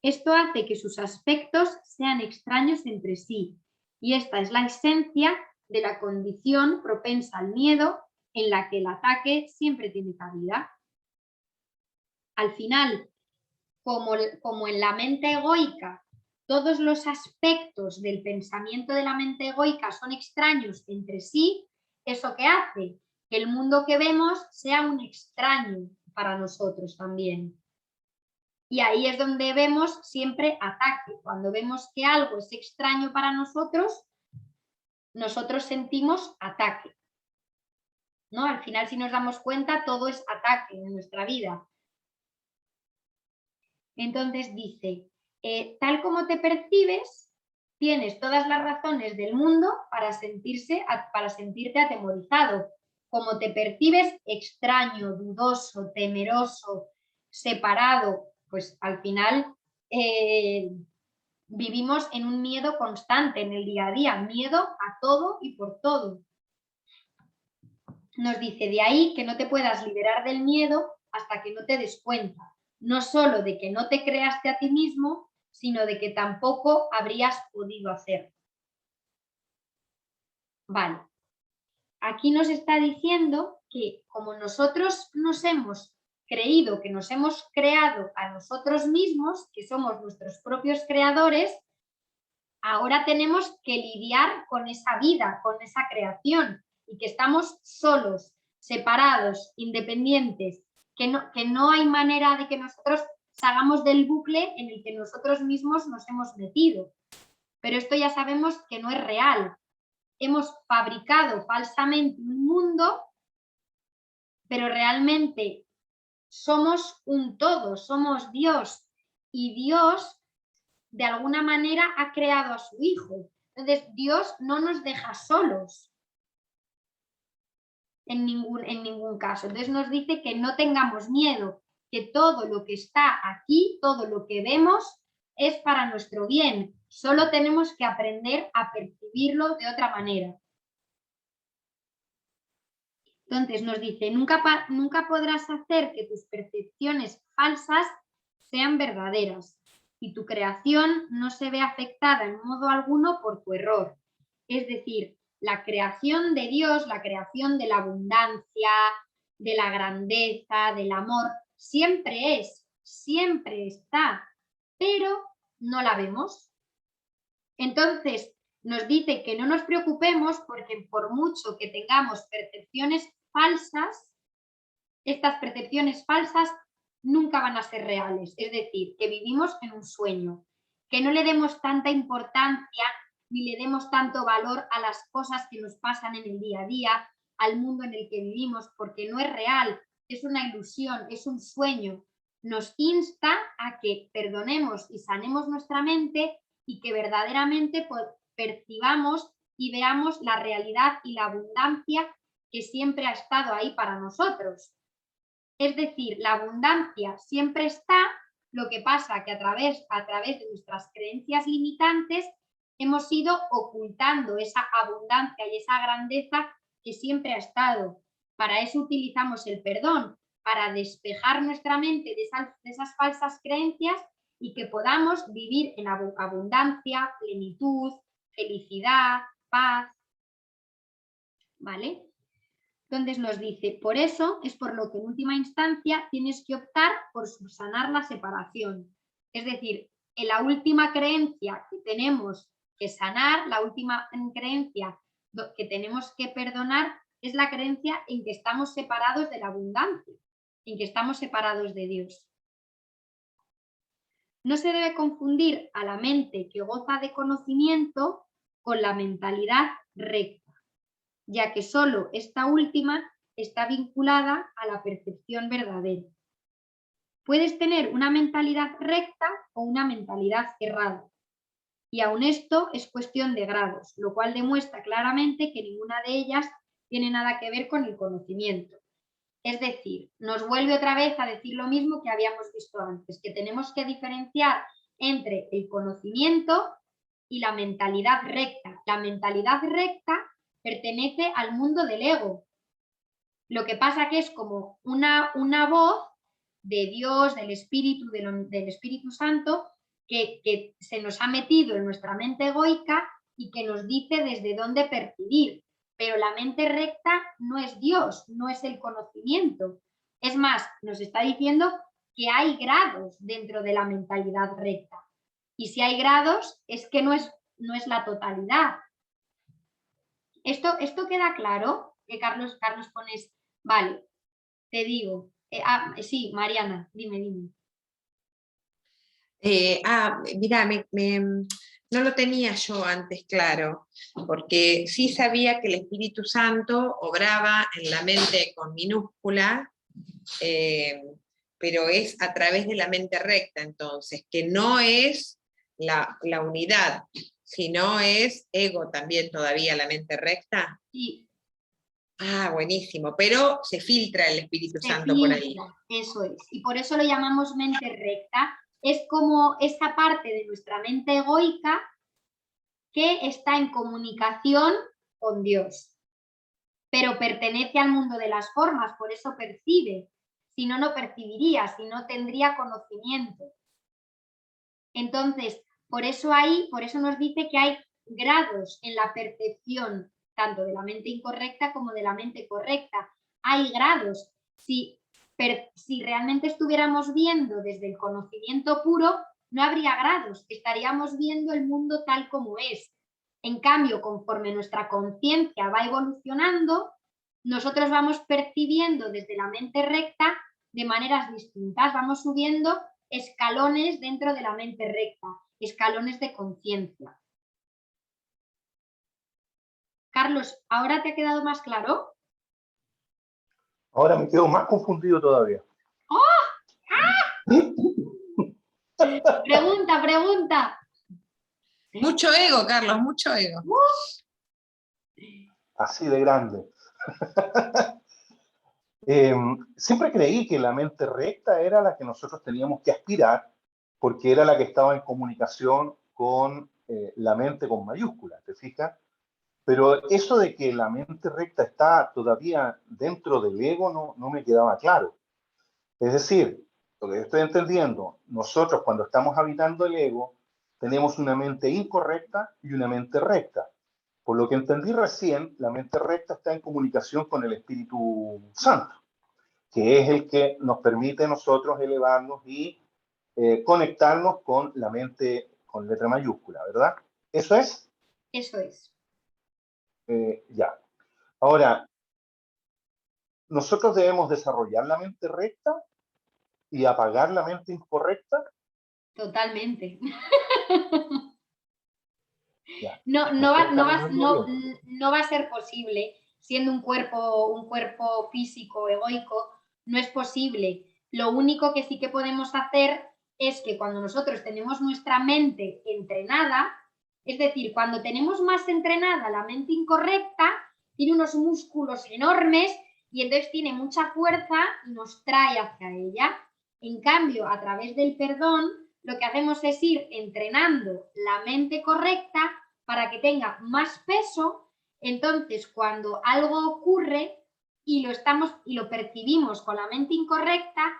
Esto hace que sus aspectos sean extraños entre sí y esta es la esencia de la condición propensa al miedo en la que el ataque siempre tiene cabida. Al final, como en la mente egoica, todos los aspectos del pensamiento de la mente egoica son extraños entre sí, ¿eso qué hace? Que el mundo que vemos sea un extraño para nosotros también. Y ahí es donde vemos siempre ataque. Cuando vemos que algo es extraño para nosotros, nosotros sentimos ataque, ¿no? Al final, si nos damos cuenta, todo es ataque en nuestra vida. Entonces dice, tal como te percibes, tienes todas las razones del mundo para sentirte atemorizado. Como te percibes extraño, dudoso, temeroso, separado, pues al final vivimos en un miedo constante en el día a día, miedo a todo y por todo. Nos dice, de ahí que no te puedas liberar del miedo hasta que no te des cuenta, no solo de que no te creaste a ti mismo, sino de que tampoco habrías podido hacerlo. Vale. Aquí nos está diciendo que como nosotros nos hemos creído que nos hemos creado a nosotros mismos, que somos nuestros propios creadores, ahora tenemos que lidiar con esa vida, con esa creación, y que estamos solos, separados, independientes, que no hay manera de que nosotros salgamos del bucle en el que nosotros mismos nos hemos metido. Pero esto ya sabemos que no es real. Hemos fabricado falsamente un mundo, pero realmente somos un todo, somos Dios, y Dios de alguna manera ha creado a su Hijo. Entonces Dios no nos deja solos en ningún caso. Entonces nos dice que no tengamos miedo, que todo lo que está aquí, todo lo que vemos es para nuestro bien. Solo tenemos que aprender a percibirlo de otra manera. Entonces nos dice, nunca podrás hacer que tus percepciones falsas sean verdaderas y tu creación no se ve afectada en modo alguno por tu error. Es decir, la creación de Dios, la creación de la abundancia, de la grandeza, del amor, siempre está, pero no la vemos. Entonces nos dice que no nos preocupemos porque por mucho que tengamos percepciones falsas, estas percepciones falsas nunca van a ser reales, es decir, que vivimos en un sueño, que no le demos tanta importancia ni le demos tanto valor a las cosas que nos pasan en el día a día, al mundo en el que vivimos, porque no es real, es una ilusión, es un sueño. Nos insta a que perdonemos y sanemos nuestra mente y que verdaderamente percibamos y veamos la realidad y la abundancia que siempre ha estado ahí para nosotros. Es decir, la abundancia siempre está, lo que pasa que a través de nuestras creencias limitantes hemos ido ocultando esa abundancia y esa grandeza que siempre ha estado. Para eso utilizamos el perdón, para despejar nuestra mente de esas falsas creencias y que podamos vivir en abundancia, plenitud, felicidad, paz. ¿Vale? Entonces nos dice, por eso es por lo que en última instancia tienes que optar por subsanar la separación. Es decir, en la última creencia que tenemos que sanar, la última creencia que tenemos que perdonar es la creencia en que estamos separados de la abundancia, en que estamos separados de Dios. No se debe confundir a la mente que goza de conocimiento con la mentalidad recta, ya que solo esta última está vinculada a la percepción verdadera. Puedes tener una mentalidad recta o una mentalidad errada, y aun esto es cuestión de grados, lo cual demuestra claramente que ninguna de ellas tiene nada que ver con el conocimiento. Es decir, nos vuelve otra vez a decir lo mismo que habíamos visto antes, que tenemos que diferenciar entre el conocimiento y la mentalidad recta. La mentalidad recta pertenece al mundo del ego. Lo que pasa que es como una voz de Dios, del Espíritu, del Espíritu Santo, que se nos ha metido en nuestra mente egoica y que nos dice desde dónde percibir. Pero la mente recta no es Dios, no es el conocimiento. Es más, nos está diciendo que hay grados dentro de la mentalidad recta. Y si hay grados, es que no es la totalidad. ¿Esto queda claro? Que Carlos pones, vale, te digo. Sí, Mariana, dime. Mira, no lo tenía yo antes claro, porque sí sabía que el Espíritu Santo obraba en la mente con minúscula, pero es a través de la mente recta, entonces, que no es la unidad, sino es ego también todavía la mente recta. Sí. Ah, buenísimo, pero se filtra el Espíritu Santo por ahí. Eso es, y por eso lo llamamos mente recta. Es como esa parte de nuestra mente egoica que está en comunicación con Dios, pero pertenece al mundo de las formas, por eso percibe. Si no, no percibiría, si no tendría conocimiento. Entonces, por eso nos dice que hay grados en la percepción tanto de la mente incorrecta como de la mente correcta. Hay grados. Si realmente estuviéramos viendo desde el conocimiento puro, no habría grados, estaríamos viendo el mundo tal como es. En cambio, conforme nuestra conciencia va evolucionando, nosotros vamos percibiendo desde la mente recta de maneras distintas, vamos subiendo escalones dentro de la mente recta, escalones de conciencia. Carlos, ¿ahora te ha quedado más claro? Ahora me quedo más confundido todavía. ¡Oh! ¡Ah! Pregunta. Mucho ego, Carlos, mucho ego. Así de grande. Siempre creí que la mente recta era la que nosotros teníamos que aspirar, porque era la que estaba en comunicación con la mente con mayúscula, ¿te fijas? Pero eso de que la mente recta está todavía dentro del ego no me quedaba claro. Es decir, lo que estoy entendiendo, nosotros cuando estamos habitando el ego, tenemos una mente incorrecta y una mente recta. Por lo que entendí recién, la mente recta está en comunicación con el Espíritu Santo, que es el que nos permite a nosotros elevarnos y conectarnos con la mente con letra mayúscula, ¿verdad? ¿Eso es? Eso es. Ya. Ahora, nosotros debemos desarrollar la mente recta y apagar la mente incorrecta. Totalmente. Ya. No va a ser posible, siendo un cuerpo físico, egoico, no es posible. Lo único que sí que podemos hacer es que cuando nosotros tenemos nuestra mente entrenada, es decir, cuando tenemos más entrenada la mente incorrecta, tiene unos músculos enormes y entonces tiene mucha fuerza y nos trae hacia ella. En cambio, a través del perdón, lo que hacemos es ir entrenando la mente correcta para que tenga más peso. Entonces, cuando algo ocurre y lo percibimos con la mente incorrecta,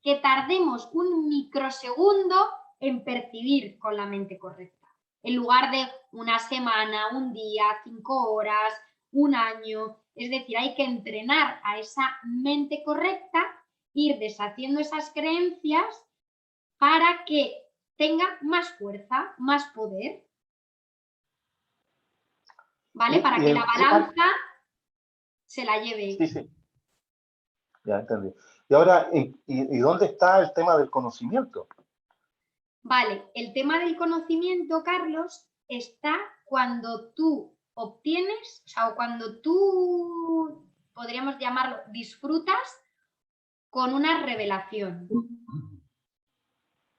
que tardemos un microsegundo en percibir con la mente correcta. En lugar de una semana, un día, 5 horas, un año. Es decir, hay que entrenar a esa mente correcta, ir deshaciendo esas creencias para que tenga más fuerza, más poder. ¿Vale? Para que la balanza se la lleve. Sí. Ya entendí. Y ahora, ¿y dónde está el tema del conocimiento? Vale, el tema del conocimiento, Carlos, está cuando tú obtienes, o sea, cuando tú, podríamos llamarlo, disfrutas con una revelación.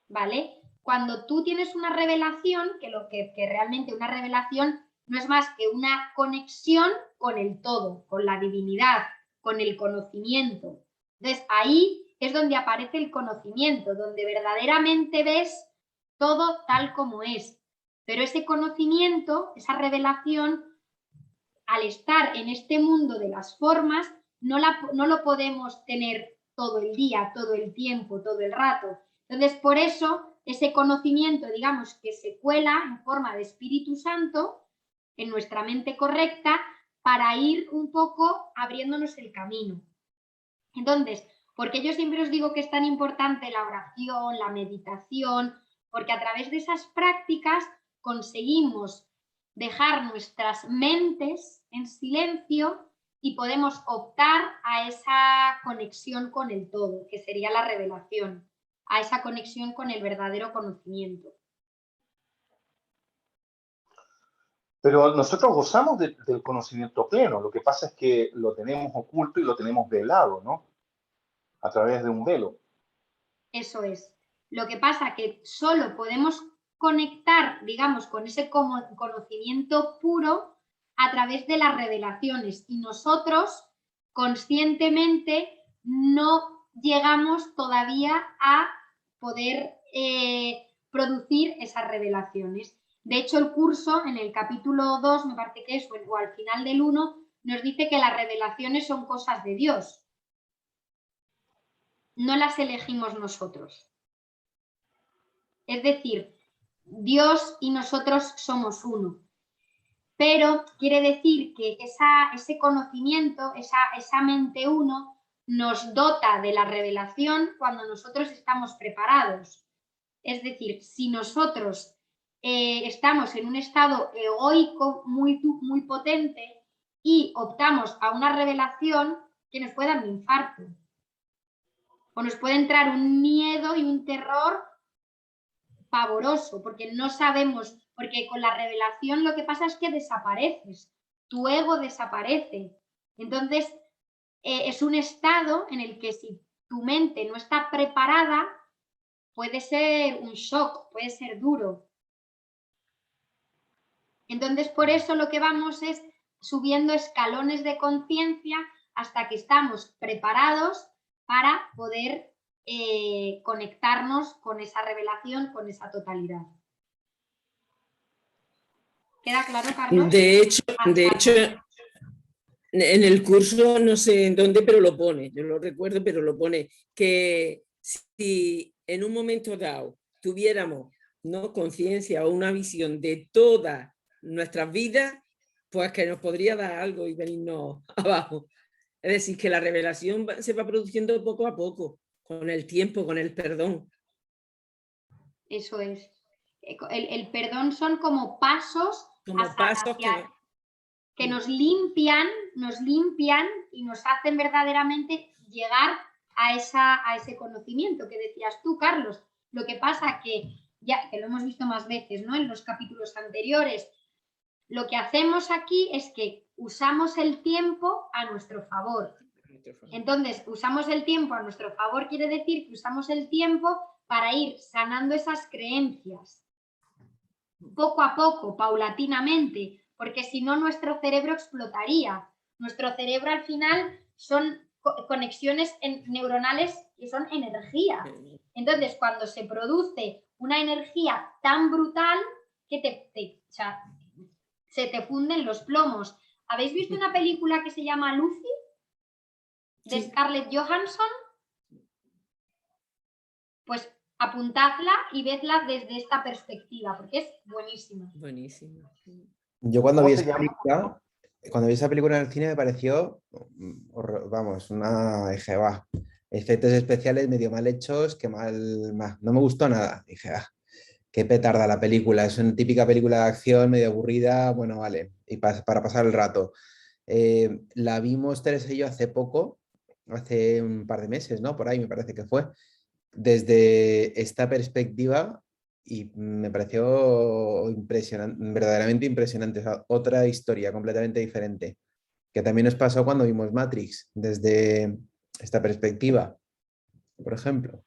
¿Vale? Cuando tú tienes una revelación, que realmente una revelación no es más que una conexión con el todo, con la divinidad, con el conocimiento. Entonces, ahí es donde aparece el conocimiento, donde verdaderamente ves todo tal como es. Pero ese conocimiento, esa revelación, al estar en este mundo de las formas, no lo podemos tener todo el día, todo el tiempo, todo el rato. Entonces, por eso, ese conocimiento, digamos, que se cuela en forma de Espíritu Santo en nuestra mente correcta para ir un poco abriéndonos el camino. Entonces, porque yo siempre os digo que es tan importante la oración, la meditación, porque a través de esas prácticas conseguimos dejar nuestras mentes en silencio y podemos optar a esa conexión con el todo, que sería la revelación, a esa conexión con el verdadero conocimiento. Pero nosotros gozamos del conocimiento pleno, lo que pasa es que lo tenemos oculto y lo tenemos velado, ¿no? A través de un velo. Eso es. Lo que pasa es que solo podemos conectar, digamos, con ese conocimiento puro a través de las revelaciones y nosotros conscientemente no llegamos todavía a poder producir esas revelaciones. De hecho, el curso en el capítulo 2, me parece que es, o al final del 1, nos dice que las revelaciones son cosas de Dios. No las elegimos nosotros. Es decir, Dios y nosotros somos uno. Pero quiere decir que ese conocimiento, esa mente uno, nos dota de la revelación cuando nosotros estamos preparados. Es decir, si nosotros estamos en un estado egoico muy potente y optamos a una revelación, que nos puede dar un infarto. O nos puede entrar un miedo y un terror pavoroso, porque no sabemos, porque con la revelación lo que pasa es que desapareces, tu ego desaparece. Entonces, es un estado en el que si tu mente no está preparada, puede ser un shock, puede ser duro. Entonces, por eso lo que vamos es subiendo escalones de conciencia hasta que estamos preparados para poder conectarnos con esa revelación, con esa totalidad. ¿Queda claro, Carlos? De hecho, en el curso, no sé en dónde, pero lo pone, yo lo recuerdo, pero lo pone, que si en un momento dado tuviéramos, ¿no?, conciencia o una visión de todas nuestras vidas, pues que nos podría dar algo y venirnos abajo. Es decir, que la revelación se va produciendo poco a poco, con el tiempo, con el perdón. Eso es. El perdón son como pasos, que nos limpian y nos hacen verdaderamente llegar a ese conocimiento que decías tú, Carlos. Lo que pasa que lo hemos visto más veces, ¿no?, en los capítulos anteriores, lo que hacemos aquí es que usamos el tiempo a nuestro favor. Entonces, usamos el tiempo a nuestro favor quiere decir que usamos el tiempo para ir sanando esas creencias. Poco a poco, paulatinamente, porque si no nuestro cerebro explotaría. Nuestro cerebro al final son conexiones neuronales que son energía. Entonces, cuando se produce una energía tan brutal que se te funden los plomos. ¿Habéis visto una película que se llama Lucy? De Scarlett Johansson. Pues apuntadla y vedla desde esta perspectiva, porque es buenísima. Buenísima. Yo cuando vi esa película en el cine me pareció, vamos, dije, va, efectos especiales medio mal hechos, que no me gustó nada. Dije, qué petarda la película, es una típica película de acción medio aburrida, bueno, vale, y para pasar el rato. La vimos Teresa y yo hace poco, hace un par de meses, ¿no? Por ahí me parece que fue, desde esta perspectiva, y me pareció impresionante, verdaderamente impresionante. O sea, otra historia completamente diferente, que también nos pasó cuando vimos Matrix, desde esta perspectiva, por ejemplo.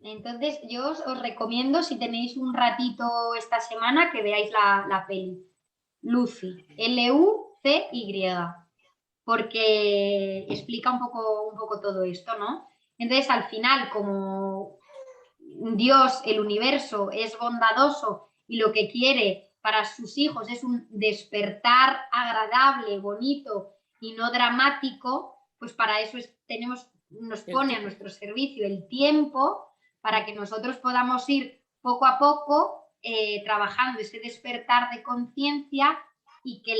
Entonces, yo os recomiendo, si tenéis un ratito esta semana, que veáis la peli. Lucy, Lucy, porque explica un poco todo esto, ¿no? Entonces, al final, como Dios, el universo, es bondadoso y lo que quiere para sus hijos es un despertar agradable, bonito y no dramático, pues para eso nos pone a nuestro servicio el tiempo para que nosotros podamos ir poco a poco trabajando ese despertar de conciencia y que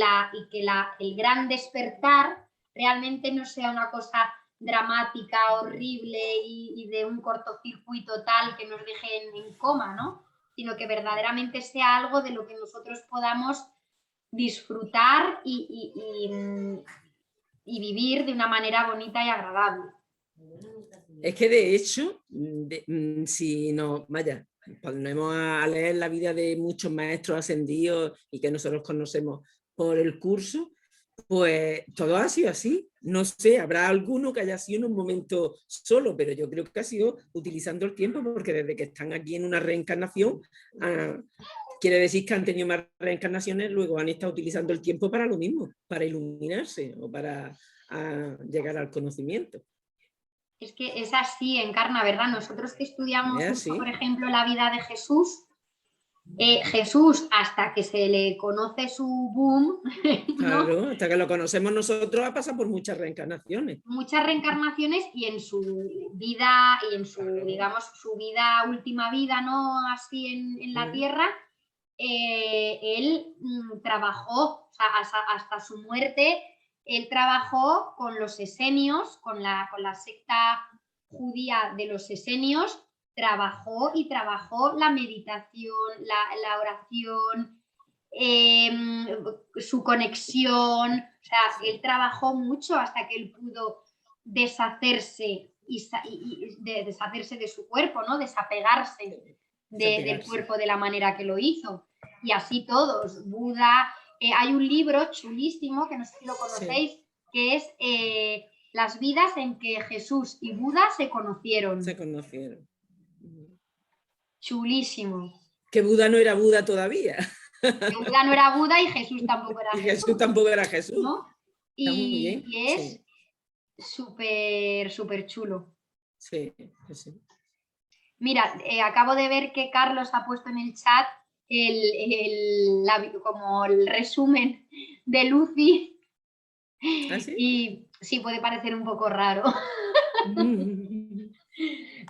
el gran despertar realmente no sea una cosa dramática, horrible y de un cortocircuito tal que nos deje en coma, ¿no? Sino que verdaderamente sea algo de lo que nosotros podamos disfrutar y vivir de una manera bonita y agradable. Es que de hecho, si no, vaya, ponemos a leer la vida de muchos maestros ascendidos y que nosotros conocemos por el curso, pues todo ha sido así. No sé, habrá alguno que haya sido en un momento solo, pero yo creo que ha sido utilizando el tiempo, porque desde que están aquí en una reencarnación, quiere decir que han tenido más reencarnaciones, luego han estado utilizando el tiempo para lo mismo, para iluminarse o para llegar al conocimiento. Es que es así, Encarna, ¿verdad? Nosotros que estudiamos, por ejemplo, la vida de Jesús, Jesús, hasta que se le conoce su boom, ¿no? Claro, hasta que lo conocemos nosotros ha pasado por muchas reencarnaciones. Muchas reencarnaciones y en su vida, y en su, digamos, su vida, última vida, ¿no? Así en la tierra, él trabajó, o sea, hasta su muerte, él trabajó con los esenios, con la secta judía de los esenios, trabajó la meditación, la oración, su conexión, o sea, él trabajó mucho hasta que él pudo deshacerse deshacerse de su cuerpo, ¿no? Desapegarse del cuerpo de la manera que lo hizo. Y así todos. Buda, hay un libro chulísimo, que no sé si lo conocéis, que es Las vidas en que Jesús y Buda se conocieron. Se conocieron. Chulísimo. Que Buda no era Buda todavía. Que Buda no era Buda y Jesús tampoco era Jesús. Jesús tampoco era Jesús. ¿No? Y es súper, súper chulo. Sí, sí. Mira, acabo de ver que Carlos ha puesto en el chat como el resumen de Lucy. ¿Ah, sí? Y sí, puede parecer un poco raro.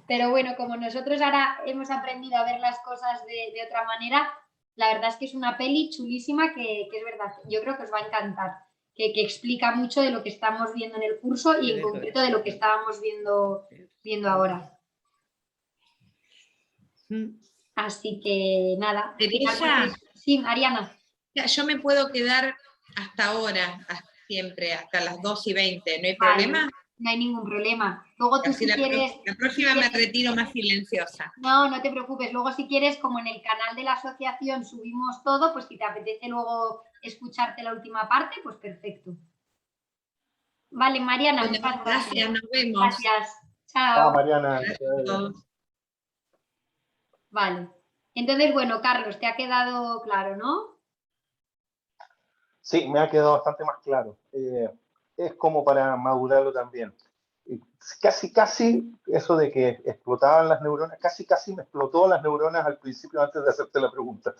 Pero bueno, como nosotros ahora hemos aprendido a ver las cosas de otra manera, la verdad es que es una peli chulísima que es verdad, yo creo que os va a encantar, que explica mucho de lo que estamos viendo en el curso y en concreto de lo que estábamos viendo ahora. Así que nada. Teresa. Sí, Ariana. Yo me puedo quedar hasta ahora, siempre, hasta las 2:20, ¿no hay problema? No hay ningún problema. Luego tú si quieres... La próxima me retiro más silenciosa. No, no te preocupes. Luego si quieres, como en el canal de la asociación subimos todo, pues si te apetece luego escucharte la última parte, pues perfecto. Vale, Mariana. Bueno, gracias, nos vemos. Gracias. Chao. Chao, Mariana. Vale. Entonces, bueno, Carlos, te ha quedado claro, ¿no? Sí, me ha quedado bastante más claro. Es como para madurarlo también. Casi eso de que explotaban las neuronas, casi me explotó las neuronas al principio antes de hacerte la pregunta.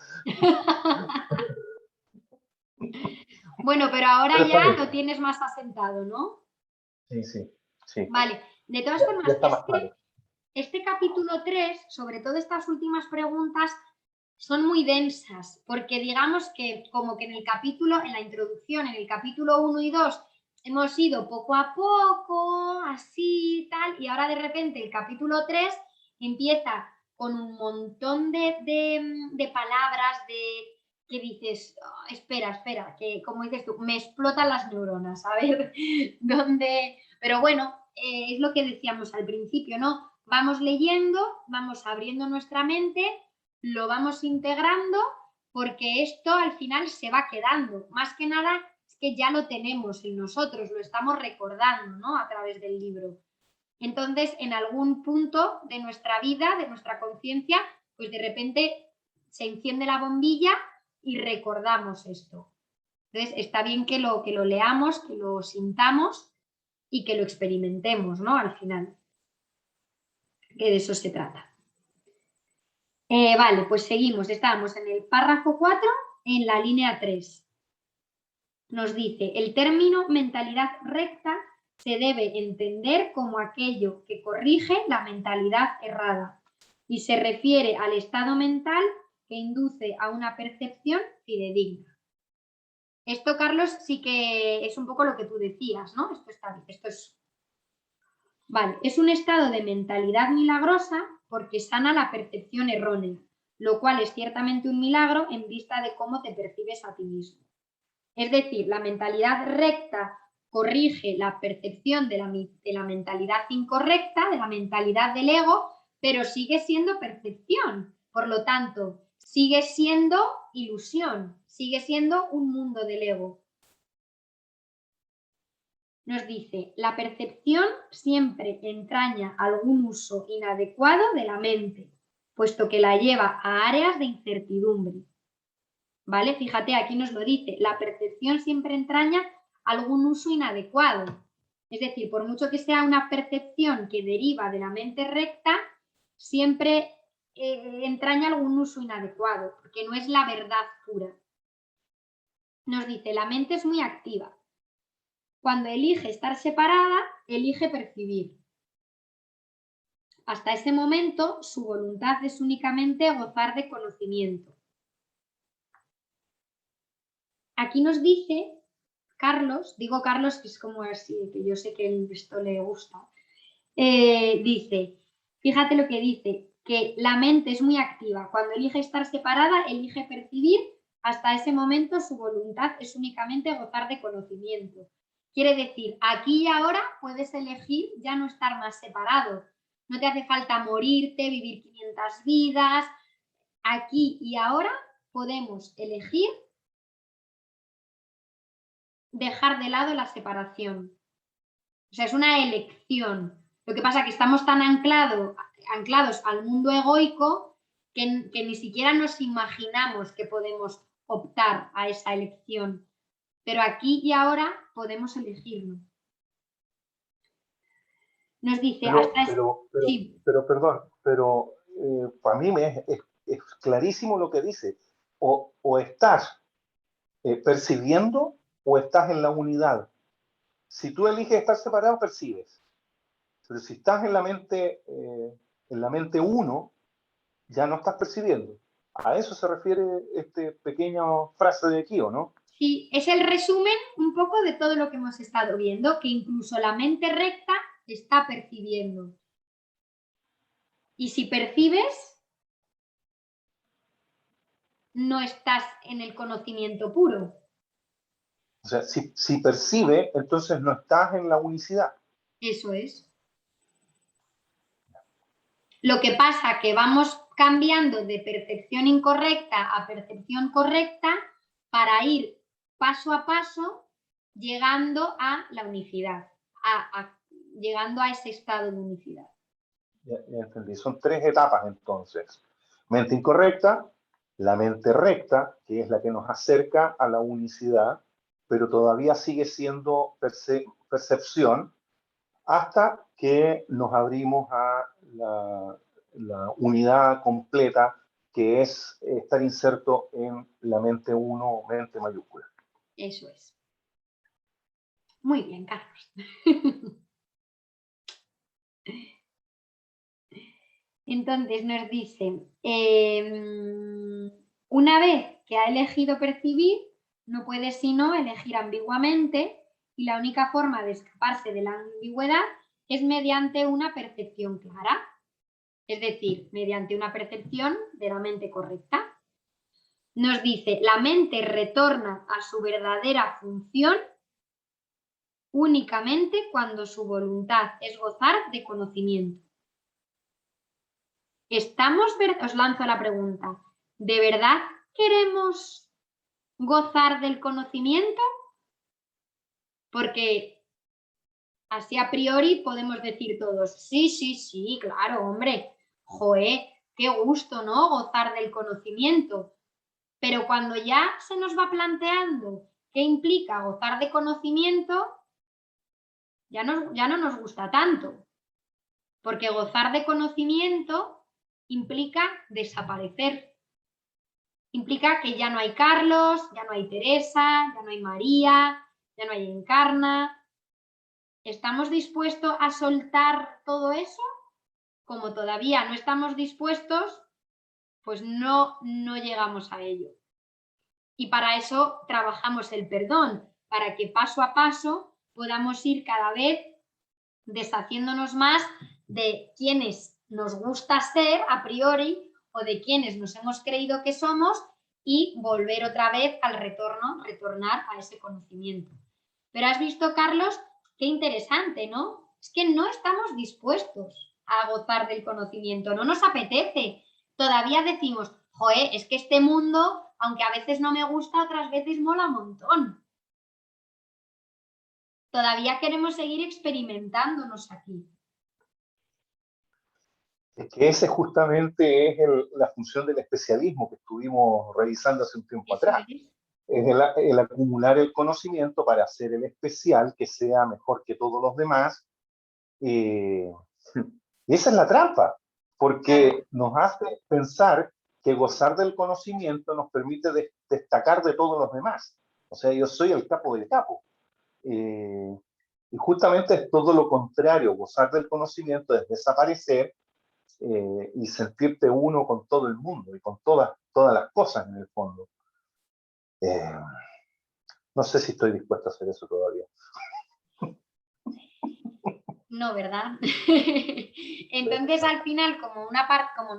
Bueno, pero ahora ya lo tienes más asentado, ¿no? Sí. Vale, de todas formas, ya está más claro. Este capítulo 3, sobre todo estas últimas preguntas, son muy densas, porque digamos que como que en la introducción, en el capítulo 1 y 2, hemos ido poco a poco, así, tal, y ahora de repente el capítulo 3 empieza con un montón de palabras, que dices, oh, espera, que como dices tú, me explotan las neuronas, a ver, ¿dónde? Pero bueno, es lo que decíamos al principio, ¿no? Vamos leyendo, vamos abriendo nuestra mente, lo vamos integrando, porque esto al final se va quedando. Más que nada es que ya lo tenemos en nosotros, lo estamos recordando, ¿no? A través del libro. Entonces, en algún punto de nuestra vida, de nuestra conciencia, pues de repente se enciende la bombilla y recordamos esto. Entonces, está bien que lo leamos, que lo sintamos y que lo experimentemos, ¿no? Al final. Que de eso se trata. Vale, pues seguimos. Estábamos en el párrafo 4, en la línea 3. Nos dice, el término mentalidad recta se debe entender como aquello que corrige la mentalidad errada y se refiere al estado mental que induce a una percepción fidedigna. Esto, Carlos, sí que es un poco lo que tú decías, ¿no? Esto es... Vale, es un estado de mentalidad milagrosa porque sana la percepción errónea, lo cual es ciertamente un milagro en vista de cómo te percibes a ti mismo. Es decir, la mentalidad recta corrige la percepción de la mentalidad incorrecta, de la mentalidad del ego, pero sigue siendo percepción. Por lo tanto, sigue siendo ilusión, sigue siendo un mundo del ego. Nos dice, la percepción siempre entraña algún uso inadecuado de la mente, puesto que la lleva a áreas de incertidumbre. ¿Vale? Fíjate, aquí nos lo dice, la percepción siempre entraña algún uso inadecuado. Es decir, por mucho que sea una percepción que deriva de la mente recta, siempre entraña algún uso inadecuado, porque no es la verdad pura. Nos dice, la mente es muy activa. Cuando elige estar separada, elige percibir. Hasta ese momento, su voluntad es únicamente gozar de conocimiento. Aquí nos dice Carlos, digo Carlos, que es como así, que yo sé que esto le gusta, dice, fíjate lo que dice, que la mente es muy activa. Cuando elige estar separada, elige percibir. Hasta ese momento, su voluntad es únicamente gozar de conocimiento. Quiere decir, aquí y ahora puedes elegir ya no estar más separado. No te hace falta morirte, vivir 500 vidas. Aquí y ahora podemos elegir dejar de lado la separación. O sea, es una elección. Lo que pasa es que estamos tan anclados al mundo egoico que ni siquiera nos imaginamos que podemos optar a esa elección. Pero aquí y ahora podemos elegirlo. Nos dice pero para mí es clarísimo lo que dice. O estás percibiendo o estás en la unidad. Si tú eliges estar separado, percibes. Pero si estás en la mente uno, ya no estás percibiendo. A eso se refiere este pequeña frase de aquí, ¿o no? Sí, es el resumen un poco de todo lo que hemos estado viendo, que incluso la mente recta está percibiendo. Y si percibes, no estás en el conocimiento puro. O sea, si percibe, entonces no estás en la unicidad. Eso es. Lo que pasa que vamos cambiando de percepción incorrecta a percepción correcta para ir paso a paso llegando a la unicidad, llegando a ese estado de unicidad. Ya entendí. Son 3 etapas entonces. Mente incorrecta, la mente recta, que es la que nos acerca a la unicidad, pero todavía sigue siendo percepción, hasta que nos abrimos a la unidad completa, que es estar inserto en la mente uno, mente mayúscula. Eso es. Muy bien, Carlos. Entonces nos dice, una vez que ha elegido percibir, no puede sino elegir ambiguamente, y la única forma de escaparse de la ambigüedad es mediante una percepción clara, es decir, mediante una percepción de la mente correcta. Nos dice, la mente retorna a su verdadera función únicamente cuando su voluntad es gozar de conocimiento. Os lanzo la pregunta, ¿de verdad queremos gozar del conocimiento? Porque así a priori podemos decir todos, sí, claro, hombre, joé, qué gusto, ¿no? Gozar del conocimiento. Pero cuando ya se nos va planteando qué implica gozar de conocimiento, ya no nos gusta tanto. Porque gozar de conocimiento implica desaparecer. Implica que ya no hay Carlos, ya no hay Teresa, ya no hay María, ya no hay Encarna. ¿Estamos dispuestos a soltar todo eso? Como todavía no estamos dispuestos, pues no llegamos a ello. Y para eso trabajamos el perdón, para que paso a paso podamos ir cada vez deshaciéndonos más de quienes nos gusta ser a priori o de quienes nos hemos creído que somos y volver otra vez al retornar a ese conocimiento. Pero has visto, Carlos, qué interesante, ¿no? Es que no estamos dispuestos a gozar del conocimiento, no nos apetece. Todavía decimos, joder, es que este mundo, aunque a veces no me gusta, otras veces mola un montón. Todavía queremos seguir experimentándonos aquí. Es que ese justamente es la función del especialismo que estuvimos revisando hace un tiempo atrás. Es el acumular el conocimiento para hacer el especial que sea mejor que todos los demás. Y esa es la trampa. porque nos hace pensar que gozar del conocimiento nos permite destacar de todos los demás. O sea, yo soy el capo del capo. Y justamente es todo lo contrario. Gozar del conocimiento es desaparecer y sentirte uno con todo el mundo y con todas las cosas en el fondo. No sé si estoy dispuesto a hacer eso todavía. No, ¿verdad? Entonces, al final, como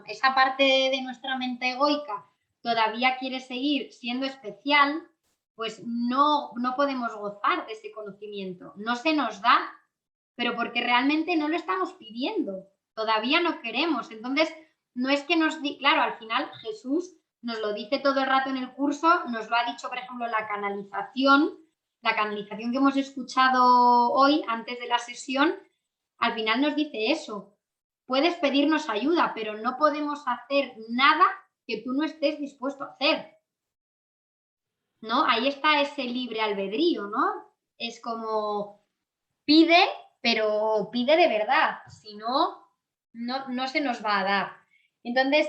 esa parte de nuestra mente egoica todavía quiere seguir siendo especial, pues no podemos gozar de ese conocimiento. No se nos da, pero porque realmente no lo estamos pidiendo. Todavía no queremos. Entonces, no es que claro, al final Jesús nos lo dice todo el rato en el curso, nos lo ha dicho, por ejemplo, la canalización que hemos escuchado hoy antes de la sesión, al final nos dice eso. Puedes pedirnos ayuda, pero no podemos hacer nada que tú no estés dispuesto a hacer. ¿No? Ahí está ese libre albedrío, ¿no? Es como pide, pero pide de verdad, si no, no se nos va a dar. Entonces,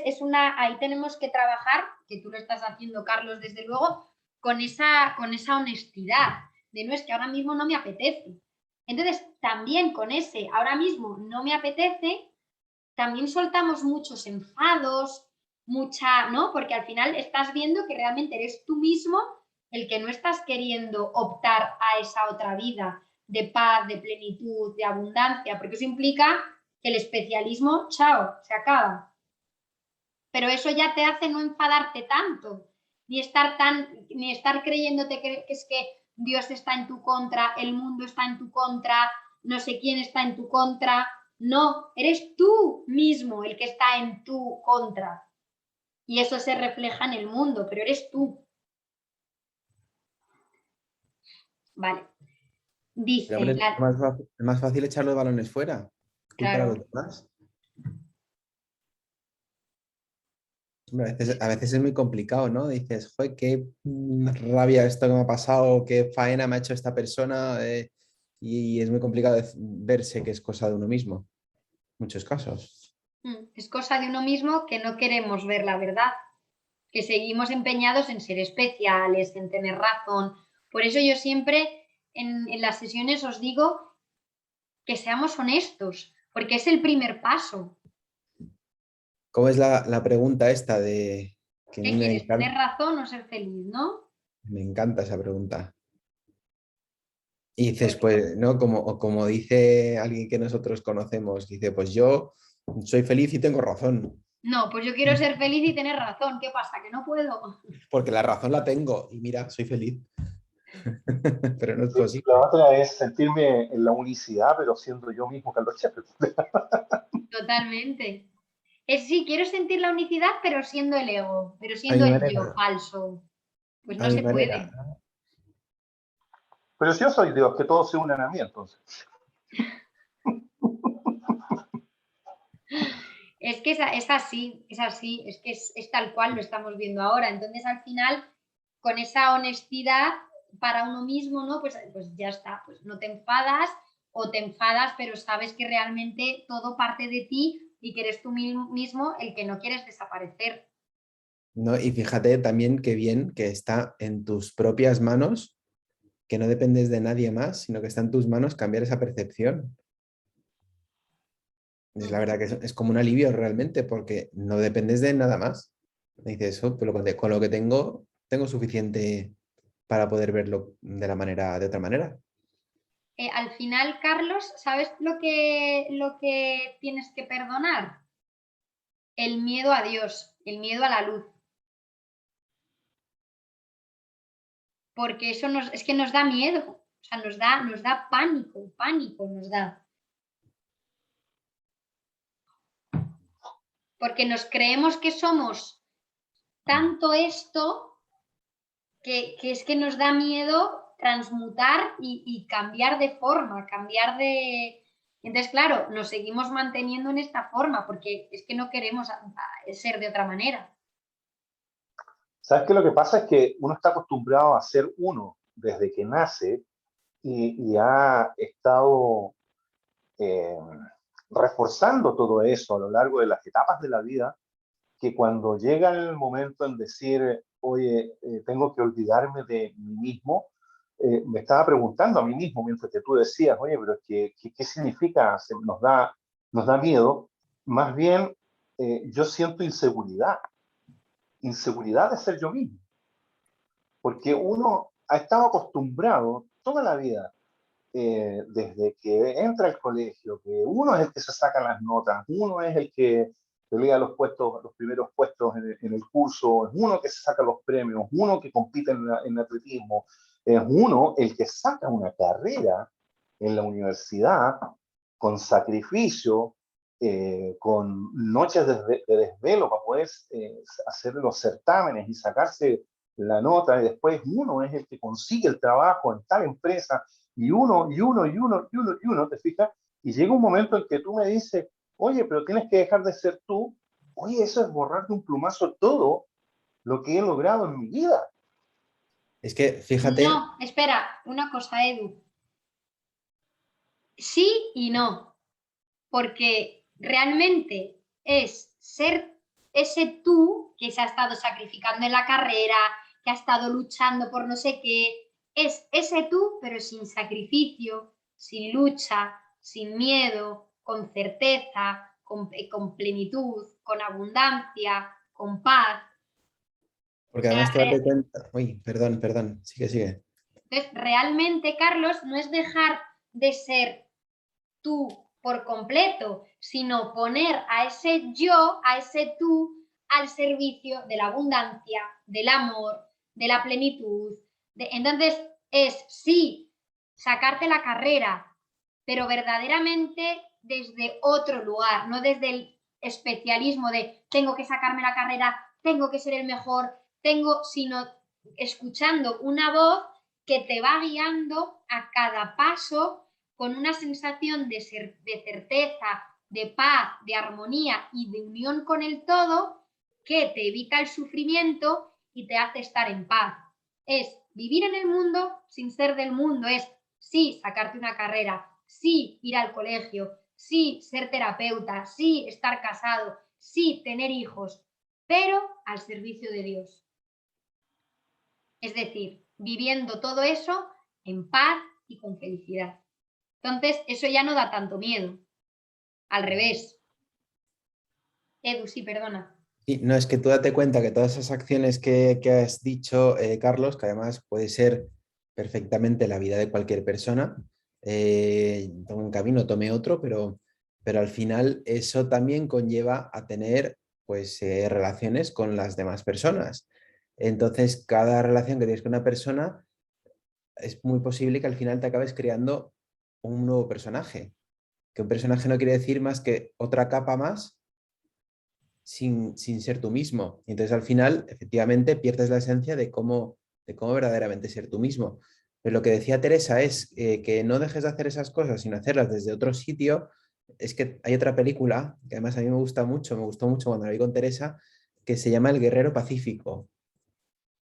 ahí tenemos que trabajar, que tú lo estás haciendo, Carlos, desde luego, con esa honestidad, de no es que ahora mismo no me apetece. Entonces, también con ese ahora mismo no me apetece, también soltamos muchos enfados, ¿no? Porque al final estás viendo que realmente eres tú mismo el que no estás queriendo optar a esa otra vida de paz, de plenitud, de abundancia, porque eso implica que el especialismo, chao, se acaba. Pero eso ya te hace no enfadarte tanto, ni estar creyéndote que es que Dios está en tu contra, el mundo está en tu contra, no sé quién está en tu contra. No, eres tú mismo el que está en tu contra. Y eso se refleja en el mundo, pero eres tú. Vale. Dice. Hombre, es más fácil echar los balones fuera. Culpar a los demás. A veces es muy complicado, ¿no? Dices, joder, qué rabia esto que me ha pasado, qué faena me ha hecho esta persona. Y es muy complicado verse que es cosa de uno mismo. En muchos casos. Es cosa de uno mismo que no queremos ver la verdad, que seguimos empeñados en ser especiales, en tener razón. Por eso yo siempre en las sesiones os digo que seamos honestos, porque es el primer paso. ¿Cómo es la pregunta esta de... ¿Qué quieres? ¿Tener razón o ser feliz, no? Me encanta esa pregunta. Y dices, pues, ¿no? Como dice alguien que nosotros conocemos, dice, pues yo soy feliz y tengo razón. No, pues yo quiero ser feliz y tener razón. ¿Qué pasa? ¿Que no puedo? Porque la razón la tengo y mira, soy feliz. Pero no es posible. La otra es sentirme en la unicidad, pero siendo yo mismo Carlos Chaplin. Totalmente. Sí, quiero sentir la unicidad, pero siendo el ego, pero siendo el yo falso. Pues no se puede. Pero si yo soy Dios, que todos se unan a mí, entonces. Es que es así, es que es tal cual lo estamos viendo ahora. Entonces, al final, con esa honestidad para uno mismo, ¿no? Pues ya está, pues no te enfadas o te enfadas, pero sabes que realmente todo parte de ti y que eres tú mismo el que no quieres desaparecer. No, y fíjate también qué bien que está en tus propias manos, que no dependes de nadie más, sino que está en tus manos cambiar esa percepción. Es la verdad que es como un alivio realmente, porque no dependes de nada más. Dices, oh, pero con lo que tengo suficiente para poder verlo de otra manera. Al final, Carlos, ¿sabes lo que tienes que perdonar? El miedo a Dios, el miedo a la luz. Porque eso es que nos da miedo, o sea, nos da pánico nos da. Porque nos creemos que somos tanto esto que es que nos da miedo transmutar y cambiar de forma, cambiar de... Entonces, claro, nos seguimos manteniendo en esta forma porque es que no queremos ser de otra manera. ¿Sabes qué? Lo que pasa es que uno está acostumbrado a ser uno desde que nace y ha estado reforzando todo eso a lo largo de las etapas de la vida, que cuando llega el momento en decir, oye, tengo que olvidarme de mí mismo, me estaba preguntando a mí mismo mientras que tú decías, oye, pero ¿qué significa? Nos da miedo. Más bien, yo siento inseguridad de ser yo mismo, porque uno ha estado acostumbrado toda la vida, desde que entra al colegio, que uno es el que se saca las notas, uno es el que pelea los primeros puestos en el curso, es uno que se saca los premios, uno que compite en atletismo, es uno el que saca una carrera en la universidad con sacrificio, con noches de desvelo para poder hacer los certámenes y sacarse la nota, y después uno es el que consigue el trabajo en tal empresa, y uno, ¿te fijas? Y llega un momento en que tú me dices, oye, pero tienes que dejar de ser tú. Oye, eso es borrar de un plumazo todo lo que he logrado en mi vida. Es que, fíjate... No, espera, una cosa, Edu. Sí y no, porque realmente es ser ese tú que se ha estado sacrificando en la carrera, que ha estado luchando por no sé qué, es ese tú, pero sin sacrificio, sin lucha, sin miedo, con certeza, con plenitud, con abundancia, con paz. Porque O sea, además tú date cuenta... Uy, perdón, sigue. entonces, realmente, Carlos, no es dejar de ser tú por completo, sino poner a ese yo, a ese tú, al servicio de la abundancia, del amor, de la plenitud. Entonces, es sí, sacarte la carrera, pero verdaderamente desde otro lugar, no desde el especialismo de tengo que sacarme la carrera, tengo que ser el mejor, sino escuchando una voz que te va guiando a cada paso con una sensación de certeza, de paz, de armonía y de unión con el todo, que te evita el sufrimiento y te hace estar en paz. Es vivir en el mundo sin ser del mundo, es sí sacarte una carrera, sí ir al colegio, sí ser terapeuta, sí estar casado, sí tener hijos, pero al servicio de Dios. Es decir, viviendo todo eso en paz y con felicidad. Entonces, eso ya no da tanto miedo. Al revés. Edu, sí, perdona. Sí, no, es que tú date cuenta que todas esas acciones que has dicho, Carlos, que además puede ser perfectamente la vida de cualquier persona, tome un camino, tome otro, pero al final eso también conlleva a tener pues, relaciones con las demás personas. Entonces, cada relación que tienes con una persona es muy posible que al final te acabes creando un nuevo personaje. Que un personaje no quiere decir más que otra capa más sin ser tú mismo. Y entonces al final, efectivamente, pierdes la esencia de cómo verdaderamente ser tú mismo. Pero lo que decía Teresa es que no dejes de hacer esas cosas, sino hacerlas desde otro sitio. Es que hay otra película, que además a mí me gusta mucho, me gustó mucho cuando la vi con Teresa, que se llama El Guerrero Pacífico.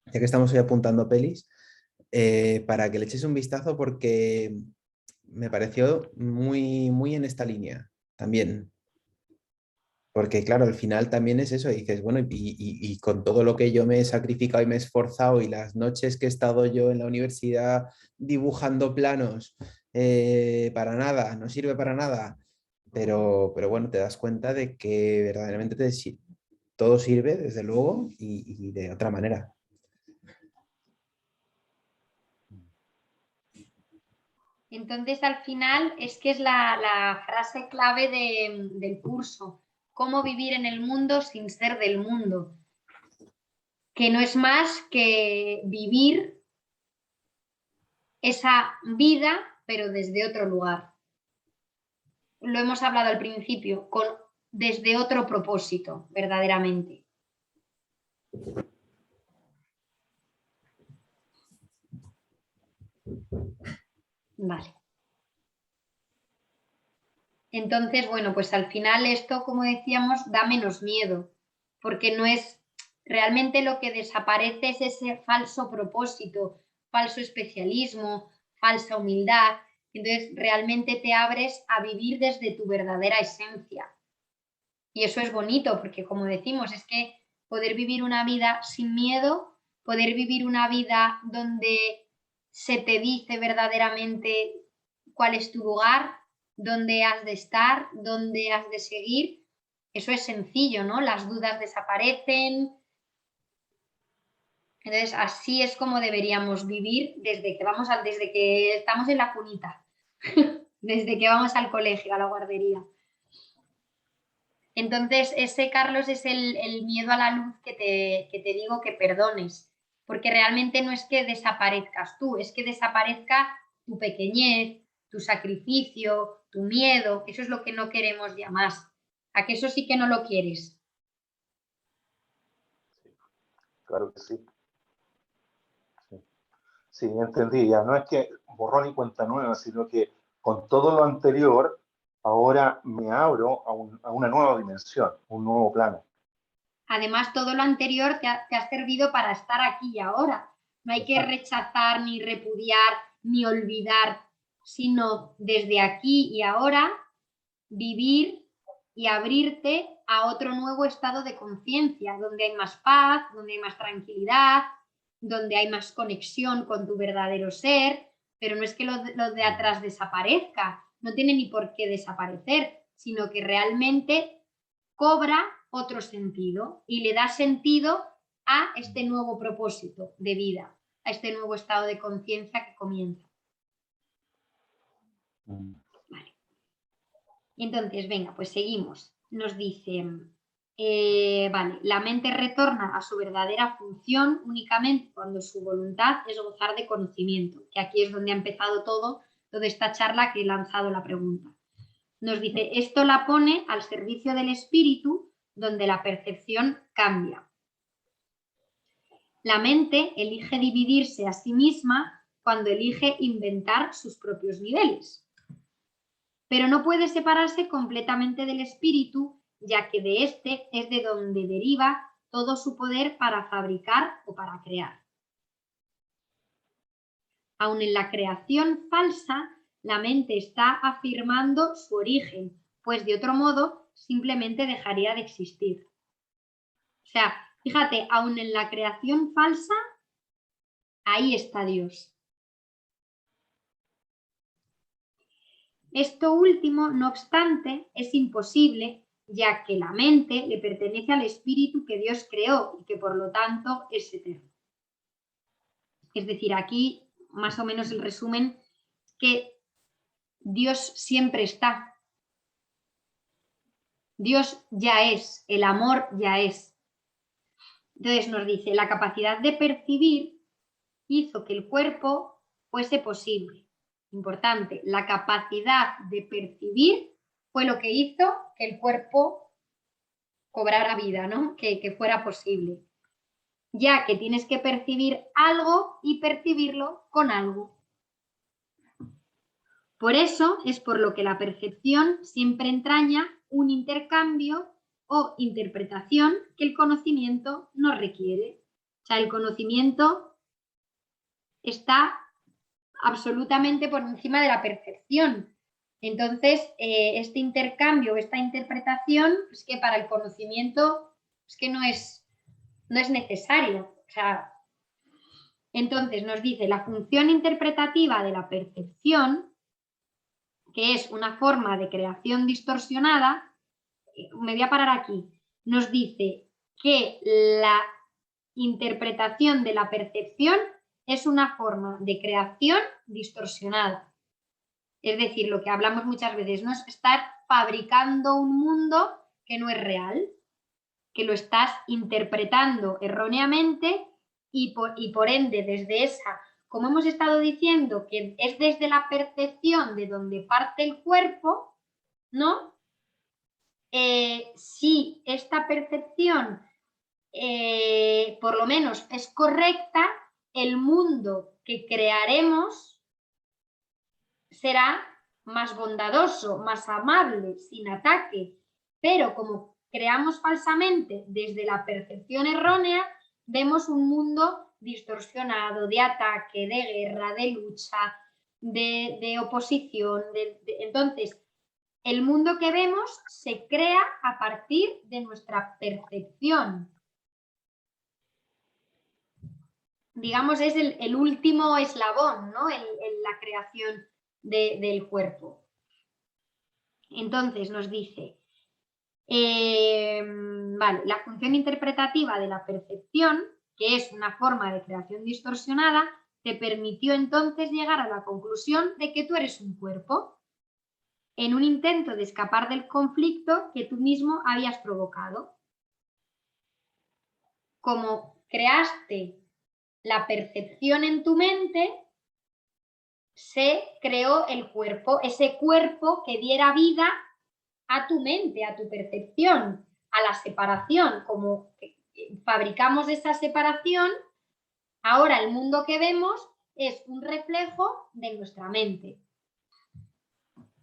Ya que estamos hoy apuntando pelis, para que le eches un vistazo porque me pareció muy en esta línea también. Porque claro, al final también es eso, y dices, bueno, y con todo lo que yo me he sacrificado y me he esforzado y las noches que he estado yo en la universidad dibujando planos, para nada, no sirve para nada, pero bueno, te das cuenta de que verdaderamente todo sirve, desde luego, y de otra manera. Entonces, al final, es que es la frase clave del curso. Cómo vivir en el mundo sin ser del mundo. Que no es más que vivir esa vida, pero desde otro lugar. Lo hemos hablado al principio, desde otro propósito, verdaderamente. Vale. Entonces, bueno, pues al final esto, como decíamos, da menos miedo, porque no es realmente lo que desaparece es ese falso propósito, falso especialismo, falsa humildad, Entonces realmente te abres a vivir desde tu verdadera esencia. Y eso es bonito porque, como decimos, es que poder vivir una vida sin miedo, poder vivir una vida donde se te dice verdaderamente cuál es tu lugar, dónde has de estar, dónde has de seguir, eso es sencillo, ¿no? Las dudas desaparecen. Entonces, así es como deberíamos vivir desde que estamos en la cunita, desde que vamos al colegio, a la guardería. Entonces, ese, Carlos, es el miedo a la luz que te digo que perdones, porque realmente no es que desaparezcas tú, es que desaparezca tu pequeñez, tu sacrificio, tu miedo, eso es lo que no queremos ya más. ¿A que eso sí que no lo quieres? Claro que sí. Sí, entendí, ya no es que borrón y cuenta nueva, sino que con todo lo anterior, ahora me abro a una nueva dimensión, un nuevo plano. Además, todo lo anterior te ha servido para estar aquí y ahora. No hay que rechazar, ni repudiar, ni olvidar, sino desde aquí y ahora vivir y abrirte a otro nuevo estado de conciencia, donde hay más paz, donde hay más tranquilidad, donde hay más conexión con tu verdadero ser, pero no es que lo de atrás desaparezca, no tiene ni por qué desaparecer, sino que realmente cobra otro sentido y le da sentido a este nuevo propósito de vida, a este nuevo estado de conciencia que comienza. Vale. Entonces, venga, pues seguimos. Nos dice, vale, la mente retorna a su verdadera función únicamente cuando su voluntad es gozar de conocimiento, que aquí es donde ha empezado todo, toda esta charla que he lanzado la pregunta. Nos dice, esto la pone al servicio del espíritu, donde la percepción cambia. La mente elige dividirse a sí misma cuando elige inventar sus propios niveles. Pero no puede separarse completamente del espíritu, ya que de este es de donde deriva todo su poder para fabricar o para crear. Aun en la creación falsa, la mente está afirmando su origen, pues de otro modo simplemente dejaría de existir. O sea, fíjate, aun en la creación falsa, ahí está Dios. Esto último, no obstante, es imposible, ya que la mente le pertenece al espíritu que Dios creó y que por lo tanto es eterno. Es decir, aquí más o menos el resumen que Dios siempre está. Dios ya es, el amor ya es. Entonces nos dice, la capacidad de percibir hizo que el cuerpo fuese posible. Importante, la capacidad de percibir fue lo que hizo que el cuerpo cobrara vida, ¿no? Que fuera posible. Ya que tienes que percibir algo y percibirlo con algo. Por eso es por lo que la percepción siempre entraña un intercambio o interpretación que el conocimiento no requiere. O sea, el conocimiento está absolutamente por encima de la percepción. Entonces, este intercambio, esta interpretación, es que para el conocimiento es que no es necesario. O sea, entonces nos dice la función interpretativa de la percepción, que es una forma de creación distorsionada, me voy a parar aquí, nos dice que la interpretación de la percepción es una forma de creación distorsionada. Es decir, lo que hablamos muchas veces, no es estar fabricando un mundo que no es real, que lo estás interpretando erróneamente y por ende desde esa, como hemos estado diciendo, que es desde la percepción de donde parte el cuerpo, ¿no? Si esta percepción por lo menos es correcta, el mundo que crearemos será más bondadoso, más amable, sin ataque, pero como creamos falsamente desde la percepción errónea, vemos un mundo distorsionado, de ataque, de guerra, de lucha, de oposición. Entonces, el mundo que vemos se crea a partir de nuestra percepción. Digamos, es el último eslabón, ¿no? La creación del cuerpo. Entonces nos dice, vale, la función interpretativa de la percepción, que es una forma de creación distorsionada, te permitió entonces llegar a la conclusión de que tú eres un cuerpo, en un intento de escapar del conflicto que tú mismo habías provocado. Como creaste la percepción en tu mente, se creó el cuerpo, ese cuerpo que diera vida a tu mente, a tu percepción, a la separación. Como fabricamos esa separación, ahora el mundo que vemos es un reflejo de nuestra mente.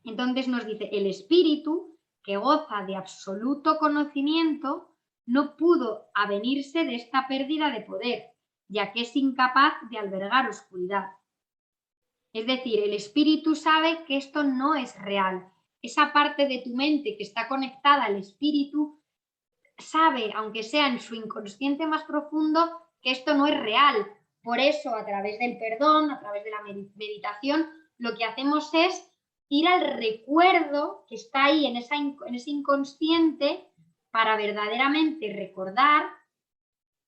Entonces nos dice, el espíritu, que goza de absoluto conocimiento, no pudo avenirse de esta pérdida de poder, ya que es incapaz de albergar oscuridad. Es decir, el espíritu sabe que esto no es real. Esa parte de tu mente que está conectada al espíritu sabe, aunque sea en su inconsciente más profundo, que esto no es real. Por eso, a través del perdón, a través de la meditación, lo que hacemos es ir al recuerdo que está ahí en ese inconsciente para verdaderamente recordar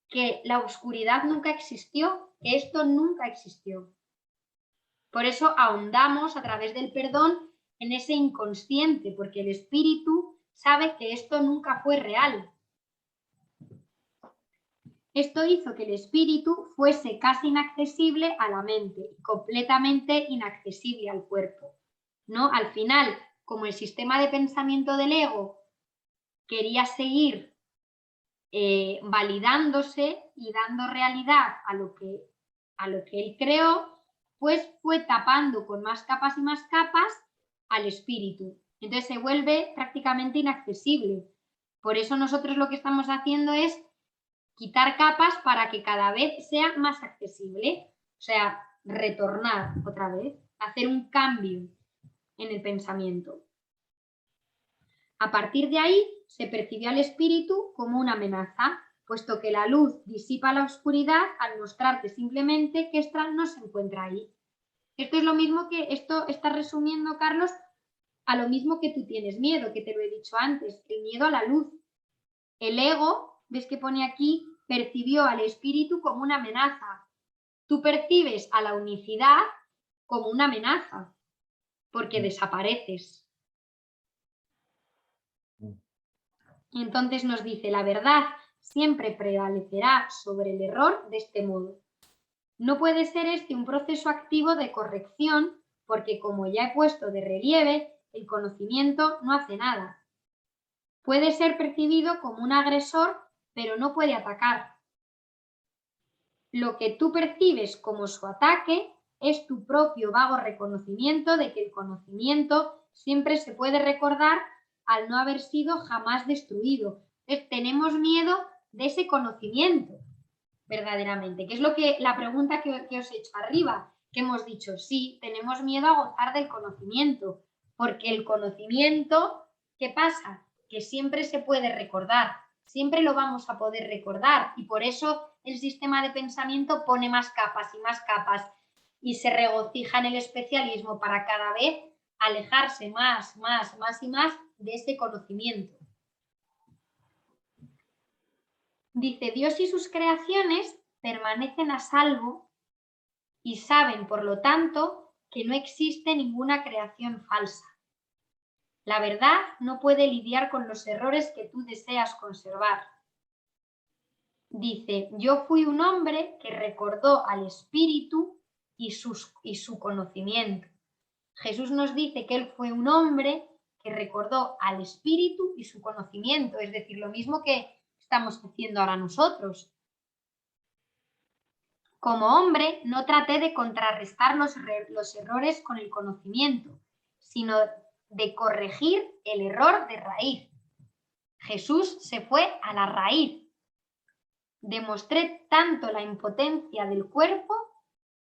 que la oscuridad nunca existió, que esto nunca existió. Por eso ahondamos a través del perdón en ese inconsciente, porque el espíritu sabe que esto nunca fue real. Esto hizo que el espíritu fuese casi inaccesible a la mente y completamente inaccesible al cuerpo, ¿no? Al final, como el sistema de pensamiento del ego quería seguir validándose y dando realidad a lo que él creó, pues fue tapando con más capas y más capas al espíritu. Entonces se vuelve prácticamente inaccesible. Por eso nosotros lo que estamos haciendo es quitar capas para que cada vez sea más accesible. O sea, retornar otra vez, hacer un cambio en el pensamiento. A partir de ahí se percibió al espíritu como una amenaza, puesto que la luz disipa la oscuridad al mostrarte simplemente que esta no se encuentra ahí. Esto es lo mismo que, esto está resumiendo, Carlos, a lo mismo que tú tienes miedo, que te lo he dicho antes, el miedo a la luz. El ego, ves que pone aquí, percibió al espíritu como una amenaza. Tú percibes a la unicidad como una amenaza, porque desapareces. Y entonces nos dice, la verdad siempre prevalecerá sobre el error de este modo. No puede ser este un proceso activo de corrección, porque como ya he puesto de relieve, el conocimiento no hace nada. Puede ser percibido como un agresor, pero no puede atacar. Lo que tú percibes como su ataque es tu propio vago reconocimiento de que el conocimiento siempre se puede recordar al no haber sido jamás destruido. Entonces, tenemos miedo de ese conocimiento, verdaderamente, que es lo que la pregunta que os he hecho arriba, que hemos dicho, sí, tenemos miedo a gozar del conocimiento, porque el conocimiento, ¿qué pasa? Que siempre se puede recordar, siempre lo vamos a poder recordar, y por eso el sistema de pensamiento pone más capas y se regocija en el especialismo para cada vez alejarse más y más de ese conocimiento. Dice, Dios y sus creaciones permanecen a salvo y saben, por lo tanto, que no existe ninguna creación falsa. La verdad no puede lidiar con los errores que tú deseas conservar. Dice, yo fui un hombre que recordó al espíritu y su conocimiento. Jesús nos dice que él fue un hombre que recordó al espíritu y su conocimiento, es decir, lo mismo que estamos haciendo ahora nosotros. Como hombre, no traté de contrarrestar los errores con el conocimiento, sino de corregir el error de raíz. Jesús se fue a la raíz. Demostré tanto la impotencia del cuerpo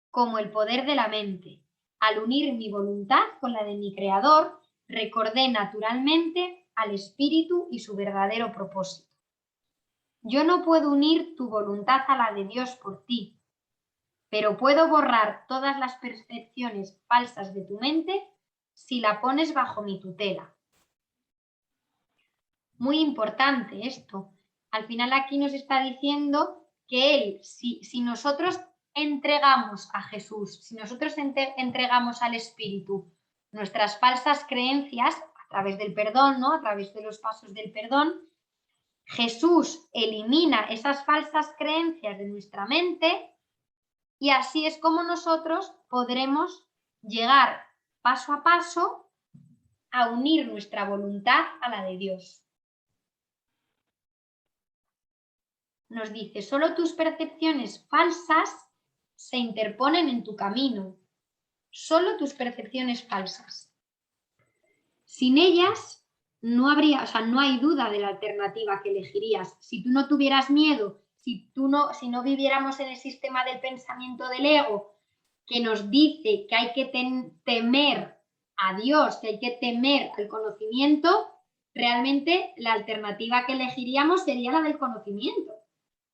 como el poder de la mente, Al unir mi voluntad con la de mi Creador, recordé naturalmente al Espíritu y su verdadero propósito. Yo no puedo unir tu voluntad a la de Dios por ti, pero puedo borrar todas las percepciones falsas de tu mente si la pones bajo mi tutela. Muy importante esto. Al final aquí nos está diciendo que Él, si nosotros entregamos a Jesús, si nosotros entregamos al Espíritu nuestras falsas creencias a través del perdón, ¿no? A través de los pasos del perdón, Jesús elimina esas falsas creencias de nuestra mente y así es como nosotros podremos llegar paso a paso a unir nuestra voluntad a la de Dios. Nos dice, solo tus percepciones falsas se interponen en tu camino. Solo tus percepciones falsas. Sin ellas no habría, o sea, no hay duda de la alternativa que elegirías. Si tú no tuvieras miedo, si no viviéramos en el sistema del pensamiento del ego que nos dice que hay que temer a Dios, que hay que temer al conocimiento, realmente la alternativa que elegiríamos sería la del conocimiento.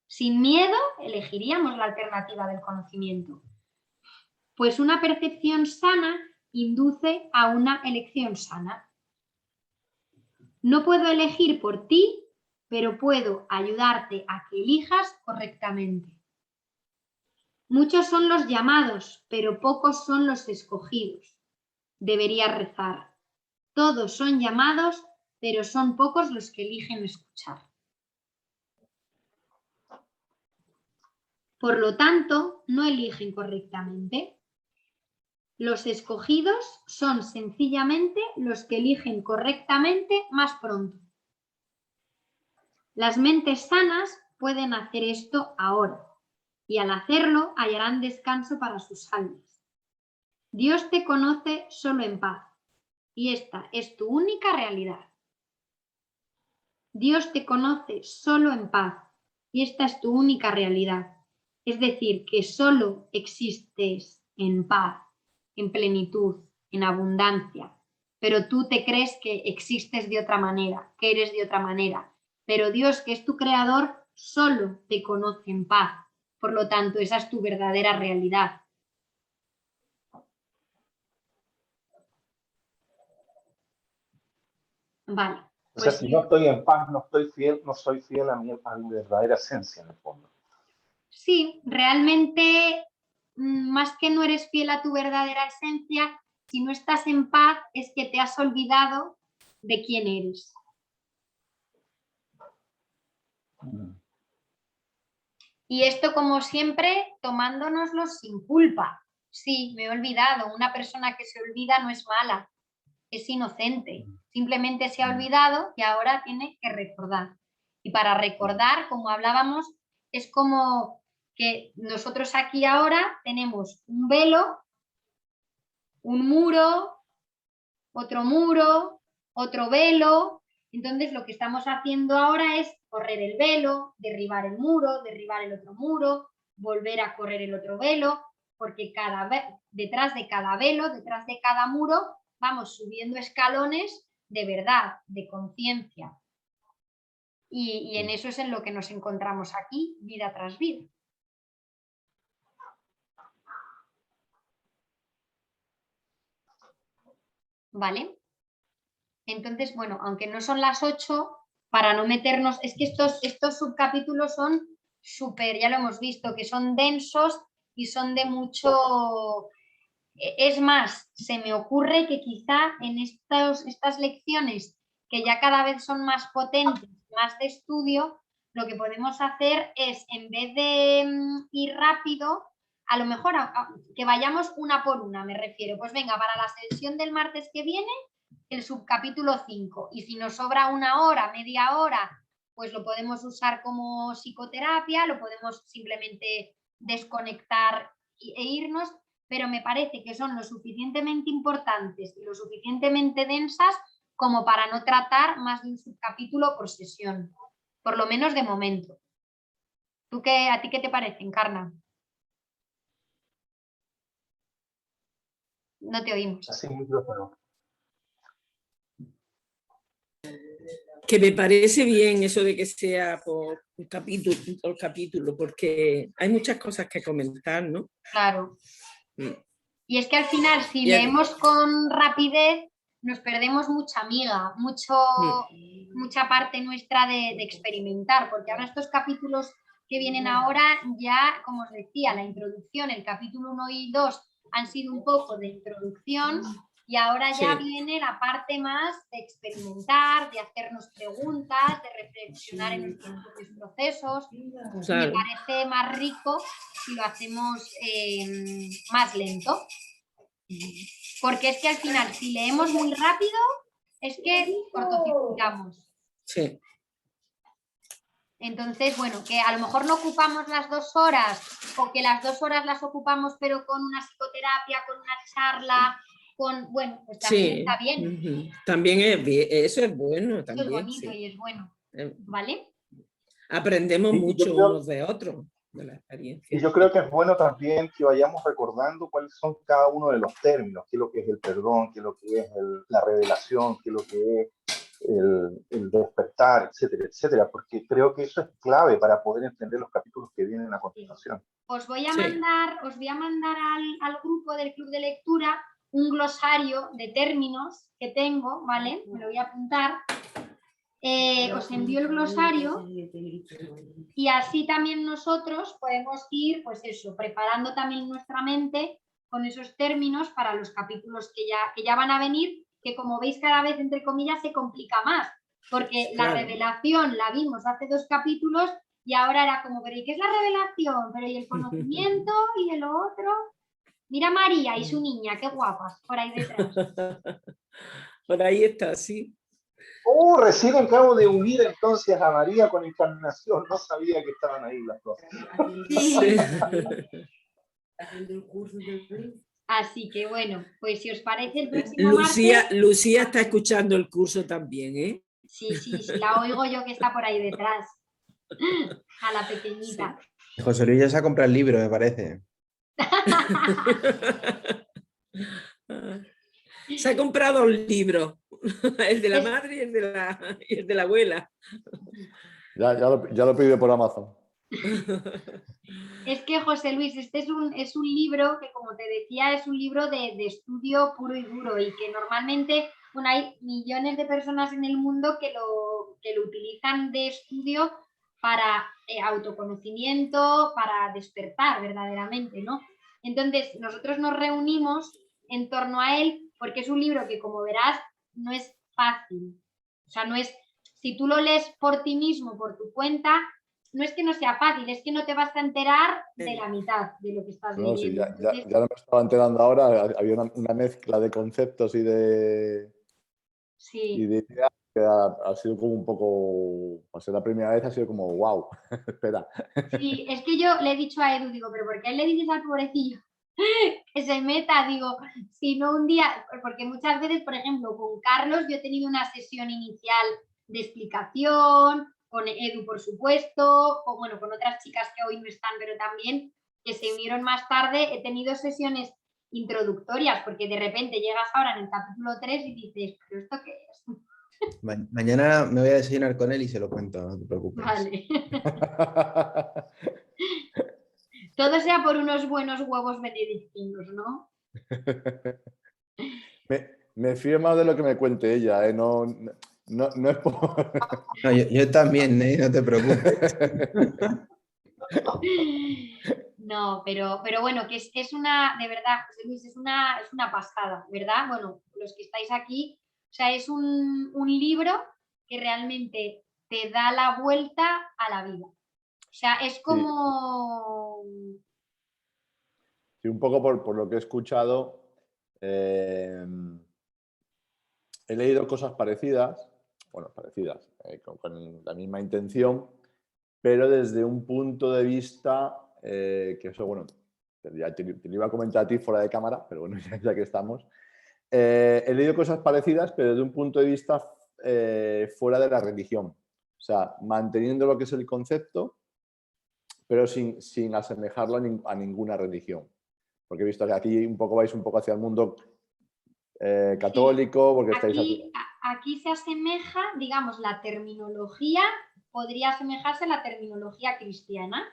Sin miedo, elegiríamos la alternativa del conocimiento. Pues una percepción sana induce a una elección sana. No puedo elegir por ti, pero puedo ayudarte a que elijas correctamente. Muchos son los llamados, pero pocos son los escogidos. Debería rezar. Todos son llamados, pero son pocos los que eligen escuchar. Por lo tanto, no eligen correctamente. Los escogidos son sencillamente los que eligen correctamente más pronto. Las mentes sanas pueden hacer esto ahora y al hacerlo hallarán descanso para sus almas. Dios te conoce solo en paz y esta es tu única realidad. Dios te conoce solo en paz y esta es tu única realidad. Es decir, que solo existes en paz, en plenitud, en abundancia, pero tú te crees que existes de otra manera, que eres de otra manera, pero Dios, que es tu creador, solo te conoce en paz, por lo tanto, esa es tu verdadera realidad. Vale. O sea, si no estoy en paz, no soy fiel a mi verdadera esencia, en el fondo. Sí, realmente, más que no eres fiel a tu verdadera esencia, si no estás en paz es que te has olvidado de quién eres. Y esto, como siempre, tomándonoslo sin culpa. Sí, me he olvidado. Una persona que se olvida no es mala, es inocente. Simplemente se ha olvidado y ahora tiene que recordar. Y para recordar, como hablábamos, es como que nosotros aquí ahora tenemos un velo, un muro, otro velo. Entonces lo que estamos haciendo ahora es correr el velo, derribar el muro, derribar el otro muro, volver a correr el otro velo, porque detrás de cada velo, detrás de cada muro, vamos subiendo escalones de verdad, de conciencia. Y en eso es en lo que nos encontramos aquí, vida tras vida. ¿Vale? Entonces, bueno, aunque no son las 8, para no meternos, es que estos subcapítulos son súper, ya lo hemos visto, que son densos y son de mucho... Es más, se me ocurre que quizá en estas lecciones, que ya cada vez son más potentes, más de estudio, lo que podemos hacer es, en vez de ir rápido, a lo mejor que vayamos una por una, me refiero. Pues venga, para la sesión del martes que viene, el subcapítulo 5. Y si nos sobra una hora, media hora, pues lo podemos usar como psicoterapia, lo podemos simplemente desconectar e irnos, pero me parece que son lo suficientemente importantes y lo suficientemente densas como para no tratar más de un subcapítulo por sesión, por lo menos de momento. ¿A ti qué te parece, Encarna? No te oímos. Así micrófono. Que me parece bien eso de que sea por capítulo, porque hay muchas cosas que comentar, ¿no? Claro. Mm. Y es que al final, si Ya- leemos con rapidez, nos perdemos mucha miga, mucha parte nuestra de experimentar, porque ahora estos capítulos que vienen ahora, ya, como os decía, la introducción, el capítulo 1 y 2 han sido un poco de introducción, y ahora ya Sí. viene la parte más de experimentar, de hacernos preguntas, de reflexionar en nuestros propios procesos. Claro. Me parece más rico si lo hacemos más lento. Porque es que al final, si leemos muy rápido, es que cortocircuitamos. Sí. Entonces, bueno, que a lo mejor no ocupamos las 2 horas, o que las 2 horas las ocupamos, pero con una psicoterapia, con una charla, bueno, pues también Sí. está bien. Ujú. También eso es bueno. Eso También, es bonito sí. y es bueno, ¿vale? Aprendemos Y mucho yo creo- unos de otros, de la experiencia. Y yo creo que es bueno también que vayamos recordando cuáles son cada uno de los términos, qué es lo que es el perdón, qué es lo que es la revelación, qué es lo que es el despertar, etcétera, etcétera, porque creo que eso es clave para poder entender los capítulos que vienen a continuación. Os voy a Sí. mandar al grupo del Club de Lectura un glosario de términos que tengo, ¿vale? Me lo voy a apuntar. Os envío el glosario y así también nosotros podemos ir, pues eso, preparando también nuestra mente con esos términos para los capítulos que ya van a venir, que como veis cada vez, entre comillas, se complica más, porque Claro. la revelación la vimos hace 2 capítulos y ahora era como, pero ¿y qué es la revelación? Pero ¿y el conocimiento? ¿Y el otro? Mira a María y su niña, qué guapas, por ahí detrás. Por ahí está, sí. Oh, recién acabo de unir entonces a María con Encarnación, no sabía que estaban ahí las dos. Sí. Sí. Así que bueno, pues si os parece el próximo martes... Lucía está escuchando el curso también, ¿eh? Sí, la oigo yo que está por ahí detrás. A la pequeñita. Y José Luis ya se ha comprado el libro, me parece. Se ha comprado un libro, el de la madre y el de la abuela. Ya lo pide por Amazon. Es que, José Luis, este es un libro que, como te decía, es un libro de estudio puro y duro, y que normalmente, bueno, hay millones de personas en el mundo que lo utilizan de estudio para autoconocimiento, para despertar verdaderamente, ¿no? Entonces, nosotros nos reunimos en torno a él porque es un libro que, como verás, no es fácil. O sea, no es, si tú lo lees por ti mismo, por tu cuenta, no es que no sea fácil, es que no te vas a enterar de la mitad de lo que estás No, sí, leyendo. ya no me estaba enterando ahora, había una mezcla de conceptos y de ideas que ha sido como un poco, o sea, la primera vez ha sido como, wow, espera. Sí, es que yo le he dicho a Edu, digo, pero ¿por qué le dices al pobrecillo que se meta? Digo, si no un día, porque muchas veces, por ejemplo, con Carlos yo he tenido una sesión inicial de explicación, con Edu, por supuesto, o bueno, con otras chicas que hoy no están, pero también que se unieron más tarde, he tenido sesiones introductorias, porque de repente llegas ahora en el capítulo 3 y dices, ¿pero esto qué es? Mañana me voy a desayunar con él y se lo cuento, no te preocupes. Vale. Todo sea por unos buenos huevos benedictinos, ¿no? Me fío más de lo que me cuente ella, ¿eh? No es por... No, yo también, no te preocupes. No, pero bueno, que es una, de verdad, José Luis, es una pasada, ¿verdad? Bueno, los que estáis aquí, o sea, es un libro que realmente te da la vuelta a la vida. O sea, es como... Sí, un poco por lo que he escuchado, he leído cosas parecidas, con la misma intención, pero desde un punto de vista que eso, bueno, ya te lo iba a comentar a ti fuera de cámara, pero bueno, ya que estamos. He leído cosas parecidas, pero desde un punto de vista fuera de la religión. O sea, manteniendo lo que es el concepto, pero sin asemejarlo a ninguna religión. Porque he visto que aquí un poco vais un poco hacia el mundo católico, porque estáis aquí. Aquí se asemeja, digamos, la terminología, podría asemejarse a la terminología cristiana.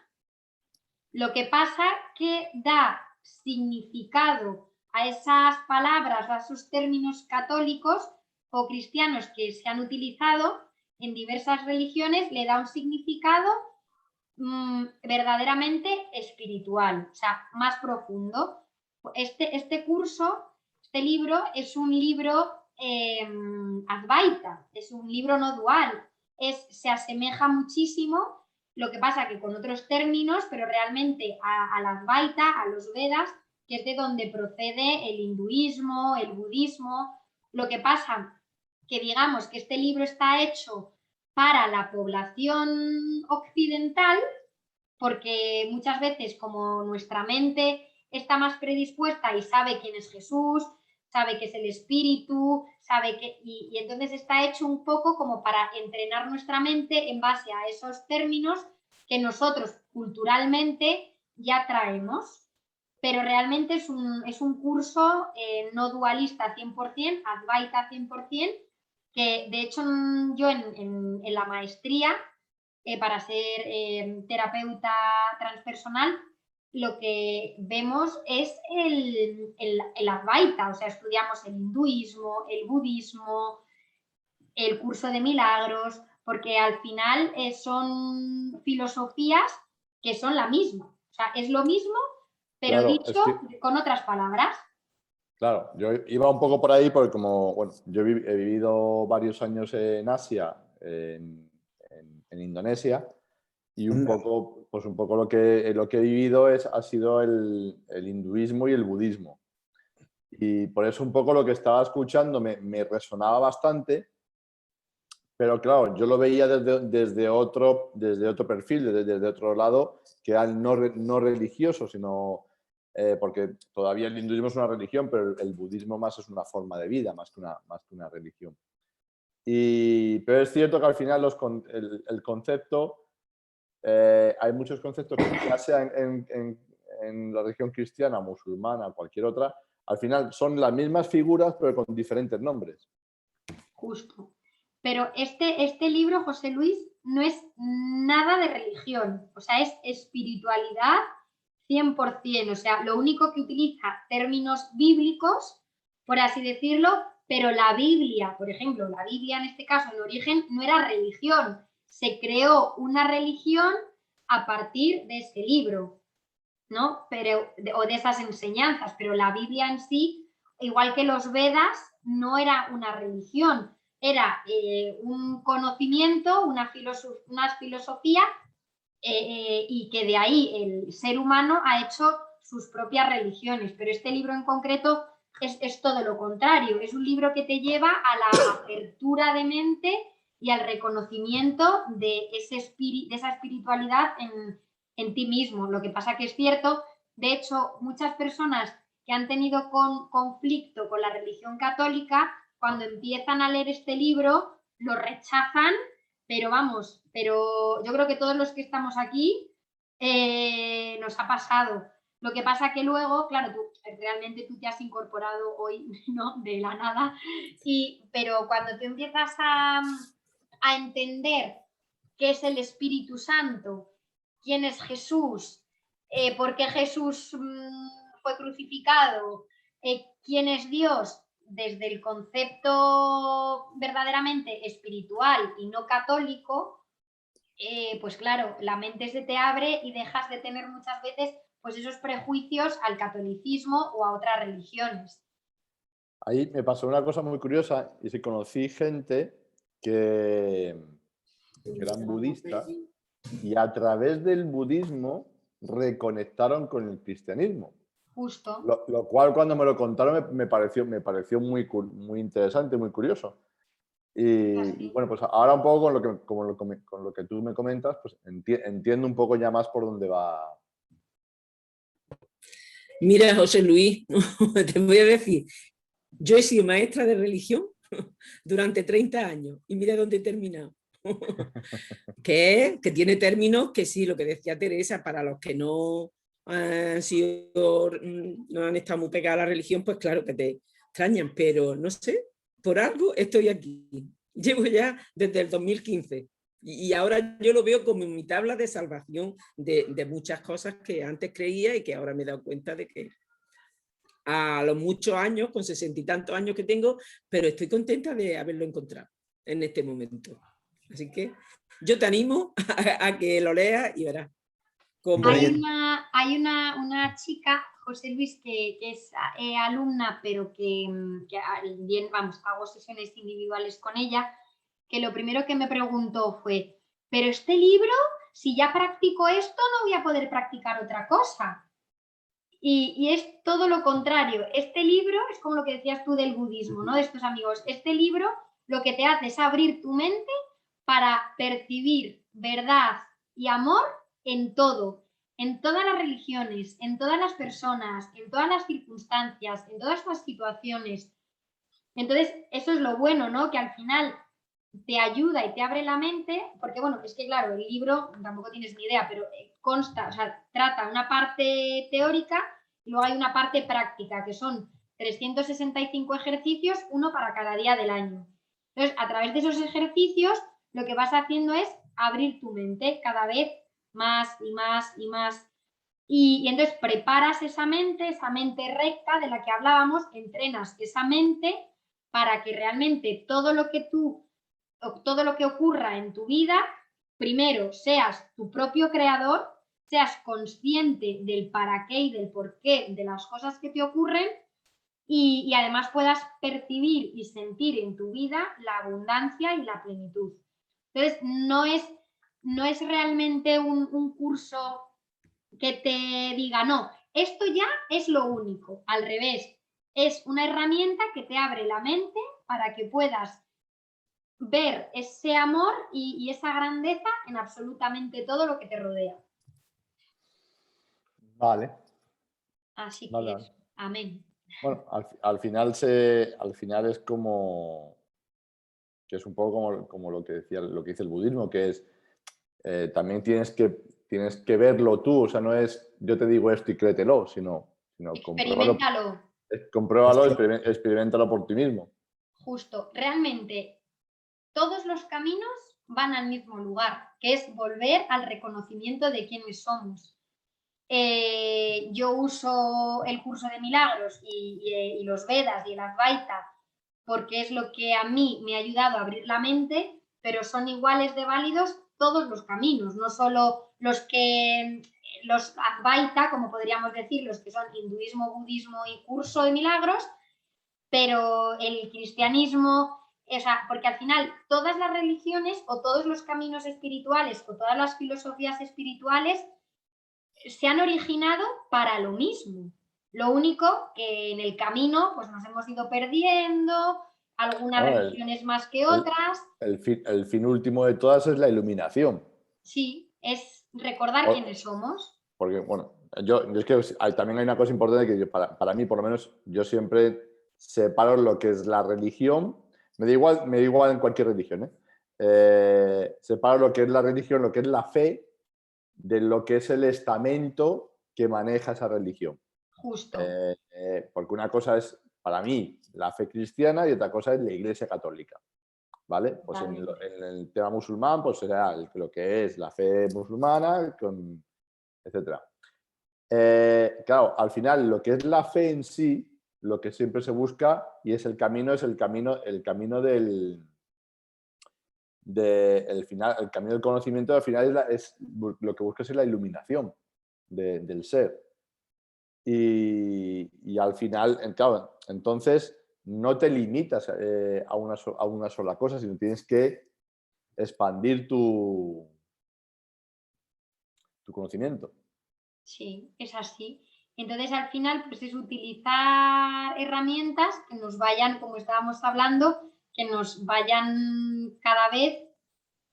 Lo que pasa que da significado a esas palabras, a esos términos católicos o cristianos que se han utilizado en diversas religiones, le da un significado verdaderamente espiritual, o sea, más profundo. Este curso, este libro es un libro advaita, es un libro no dual, se asemeja muchísimo, lo que pasa que con otros términos, pero realmente al Advaita, a los Vedas, que es de donde procede el hinduismo, el budismo. Lo que pasa que digamos que este libro está hecho para la población occidental, porque muchas veces como nuestra mente está más predispuesta y sabe quién es Jesús, sabe que es el espíritu, sabe que y entonces está hecho un poco como para entrenar nuestra mente en base a esos términos que nosotros culturalmente ya traemos. Pero realmente es un curso no dualista 100%, Advaita 100%, que de hecho yo en la maestría, para ser terapeuta transpersonal, lo que vemos es el Advaita, o sea, estudiamos el hinduismo, el budismo, el curso de milagros, porque al final son filosofías que son la misma, o sea, es lo mismo, pero Claro, dicho con otras palabras. Claro, yo iba un poco por ahí porque como, bueno, yo he vivido varios años en Asia, en Indonesia, y un poco, pues un poco lo que he vivido ha sido el hinduismo y el budismo. Y por eso un poco lo que estaba escuchando me resonaba bastante, pero claro, yo lo veía desde otro perfil, desde otro lado, que era el no religioso, sino porque todavía el hinduismo es una religión, pero el budismo más es una forma de vida, más que una religión. Pero es cierto que al final el concepto, hay muchos conceptos que ya sea en la religión cristiana, musulmana, cualquier otra, al final son las mismas figuras, pero con diferentes nombres. Justo. Pero este libro, José Luis, no es nada de religión, o sea, es espiritualidad 100%, o sea, lo único que utiliza términos bíblicos, por así decirlo, pero la Biblia, por ejemplo, la Biblia en este caso, en origen, no era religión, se creó una religión a partir de ese libro, ¿no? O de esas enseñanzas, pero la Biblia en sí, igual que los Vedas, no era una religión, era un conocimiento, una filosofía, y que de ahí el ser humano ha hecho sus propias religiones, pero este libro en concreto es todo lo contrario, es un libro que te lleva a la apertura de mente y al reconocimiento de esa espiritualidad en ti mismo. Lo que pasa que es cierto, de hecho, muchas personas que han tenido conflicto con la religión católica, cuando empiezan a leer este libro, lo rechazan, pero vamos, pero yo creo que todos los que estamos aquí nos ha pasado. Lo que pasa que luego, claro, realmente tú te has incorporado hoy, ¿no? De la nada, pero cuando tú empiezas a entender qué es el Espíritu Santo, quién es Jesús, por qué Jesús fue crucificado, quién es Dios, desde el concepto verdaderamente espiritual y no católico, pues claro, la mente se te abre y dejas de tener muchas veces pues esos prejuicios al catolicismo o a otras religiones. Ahí me pasó una cosa muy curiosa y sí conocí gente que eran budistas y a través del budismo reconectaron con el cristianismo. Justo. Lo cual cuando me lo contaron me pareció muy interesante, muy curioso. Y bueno, pues ahora un poco con lo que tú me comentas, pues entiendo un poco ya más por dónde va. Mira, José Luis, te voy a decir, yo he sido maestra de religión durante 30 años y mira dónde he terminado. Que tiene términos que sí, lo que decía Teresa, para los que no no han estado muy pegadas a la religión, pues claro que te extrañan, pero no sé, por algo estoy aquí. Llevo ya desde el 2015 y ahora yo lo veo como mi tabla de salvación de muchas cosas que antes creía y que ahora me he dado cuenta de que a los muchos años, con 60 y tantos años que tengo, pero estoy contenta de haberlo encontrado en este momento. Así que yo te animo a que lo leas y verás. Hay una chica, José Luis, que es alumna, pero que bien, vamos, hago sesiones individuales con ella, que lo primero que me preguntó fue, pero este libro, si ya practico esto, no voy a poder practicar otra cosa. Y es todo lo contrario. Este libro es como lo que decías tú del budismo, ¿no? De estos amigos. Este libro lo que te hace es abrir tu mente para percibir verdad y amor en todo, en todas las religiones, en todas las personas, en todas las circunstancias, en todas las situaciones. Entonces, eso es lo bueno, ¿no? Que al final te ayuda y te abre la mente, porque bueno, es que claro, el libro, tampoco tienes ni idea, pero consta, o sea, trata una parte teórica y luego hay una parte práctica, que son 365 ejercicios, uno para cada día del año. Entonces, a través de esos ejercicios, lo que vas haciendo es abrir tu mente cada vez más y más y más. Y entonces preparas esa mente recta de la que hablábamos, entrenas esa mente para que realmente todo lo que ocurra en tu vida, primero seas tu propio creador, seas consciente del para qué y del por qué de las cosas que te ocurren y además puedas percibir y sentir en tu vida la abundancia y la plenitud. Entonces, no es realmente un curso que te diga, no, esto ya es lo único, al revés, es una herramienta que te abre la mente para que puedas ver ese amor y esa grandeza en absolutamente todo lo que te rodea. Vale. Así Vale, que vale. es, amén. Bueno, al final es como que es un poco como lo que decía, lo que dice el budismo, que es también tienes que verlo tú, o sea, no es yo te digo esto y créetelo, sino Experimentalo. compruébalo, experimentalo por ti mismo. Justo, realmente todos los caminos van al mismo lugar, que es volver al reconocimiento de quiénes somos. Yo uso el curso de milagros y los Vedas y el Advaita porque es lo que a mí me ha ayudado a abrir la mente, pero son iguales de válidos todos los caminos, no solo los Advaita, como podríamos decir, los que son hinduismo, budismo y curso de milagros, pero el cristianismo, o sea, porque al final todas las religiones o todos los caminos espirituales o todas las filosofías espirituales se han originado para lo mismo. Lo único que en el camino pues nos hemos ido perdiendo, algunas religiones más que otras. El fin último de todas es la iluminación. Sí, es recordar quiénes somos. Porque, bueno, es que también hay una cosa importante que para mí, por lo menos, yo siempre separo lo que es la religión. Me da igual en cualquier religión, separo lo que es la religión, lo que es la fe, de lo que es el estamento que maneja esa religión. Justo. Porque una cosa es, para mí, la fe cristiana y otra cosa es la Iglesia católica. ¿Vale? Pues en el tema musulmán, pues será lo que es la fe musulmana, etcétera. Claro, al final lo que es la fe en sí, lo que siempre se busca y es el camino del conocimiento, al final es lo que busca es la iluminación del ser. Y al final, claro, entonces no te limitas a una sola cosa, sino tienes que expandir tu conocimiento. Sí, es así. Entonces, al final, pues es utilizar herramientas que nos vayan, como estábamos hablando, que nos vayan cada vez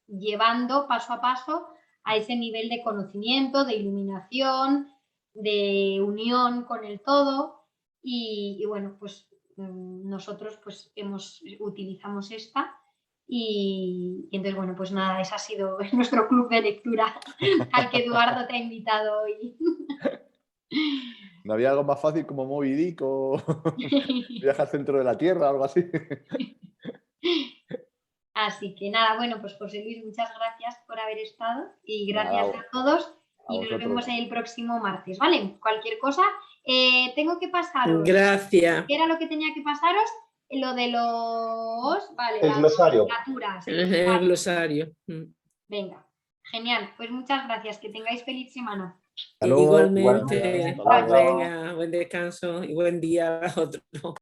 llevando paso a paso a ese nivel de conocimiento, de iluminación, de unión con el todo. Y bueno, pues nosotros pues utilizamos esta. Y entonces, bueno, pues nada, ese ha sido nuestro club de lectura al que Eduardo te ha invitado hoy. ¿No había algo más fácil como Moby Dick o Viaje al centro de la Tierra o algo así? Así que nada, bueno, pues José Luis, muchas gracias por haber estado y gracias Nada, a todos a y nos vosotros. vemos el próximo martes, ¿vale? Cualquier cosa, tengo que pasaros. Gracias. ¿Qué era lo que tenía que pasaros? Lo de los... Vale, El las glosario. nomenclaturas. El glosario. Venga, genial. Pues muchas gracias. Que tengáis feliz semana. Hasta luego. Igualmente. Hasta luego. Venga, buen descanso y buen día a otros.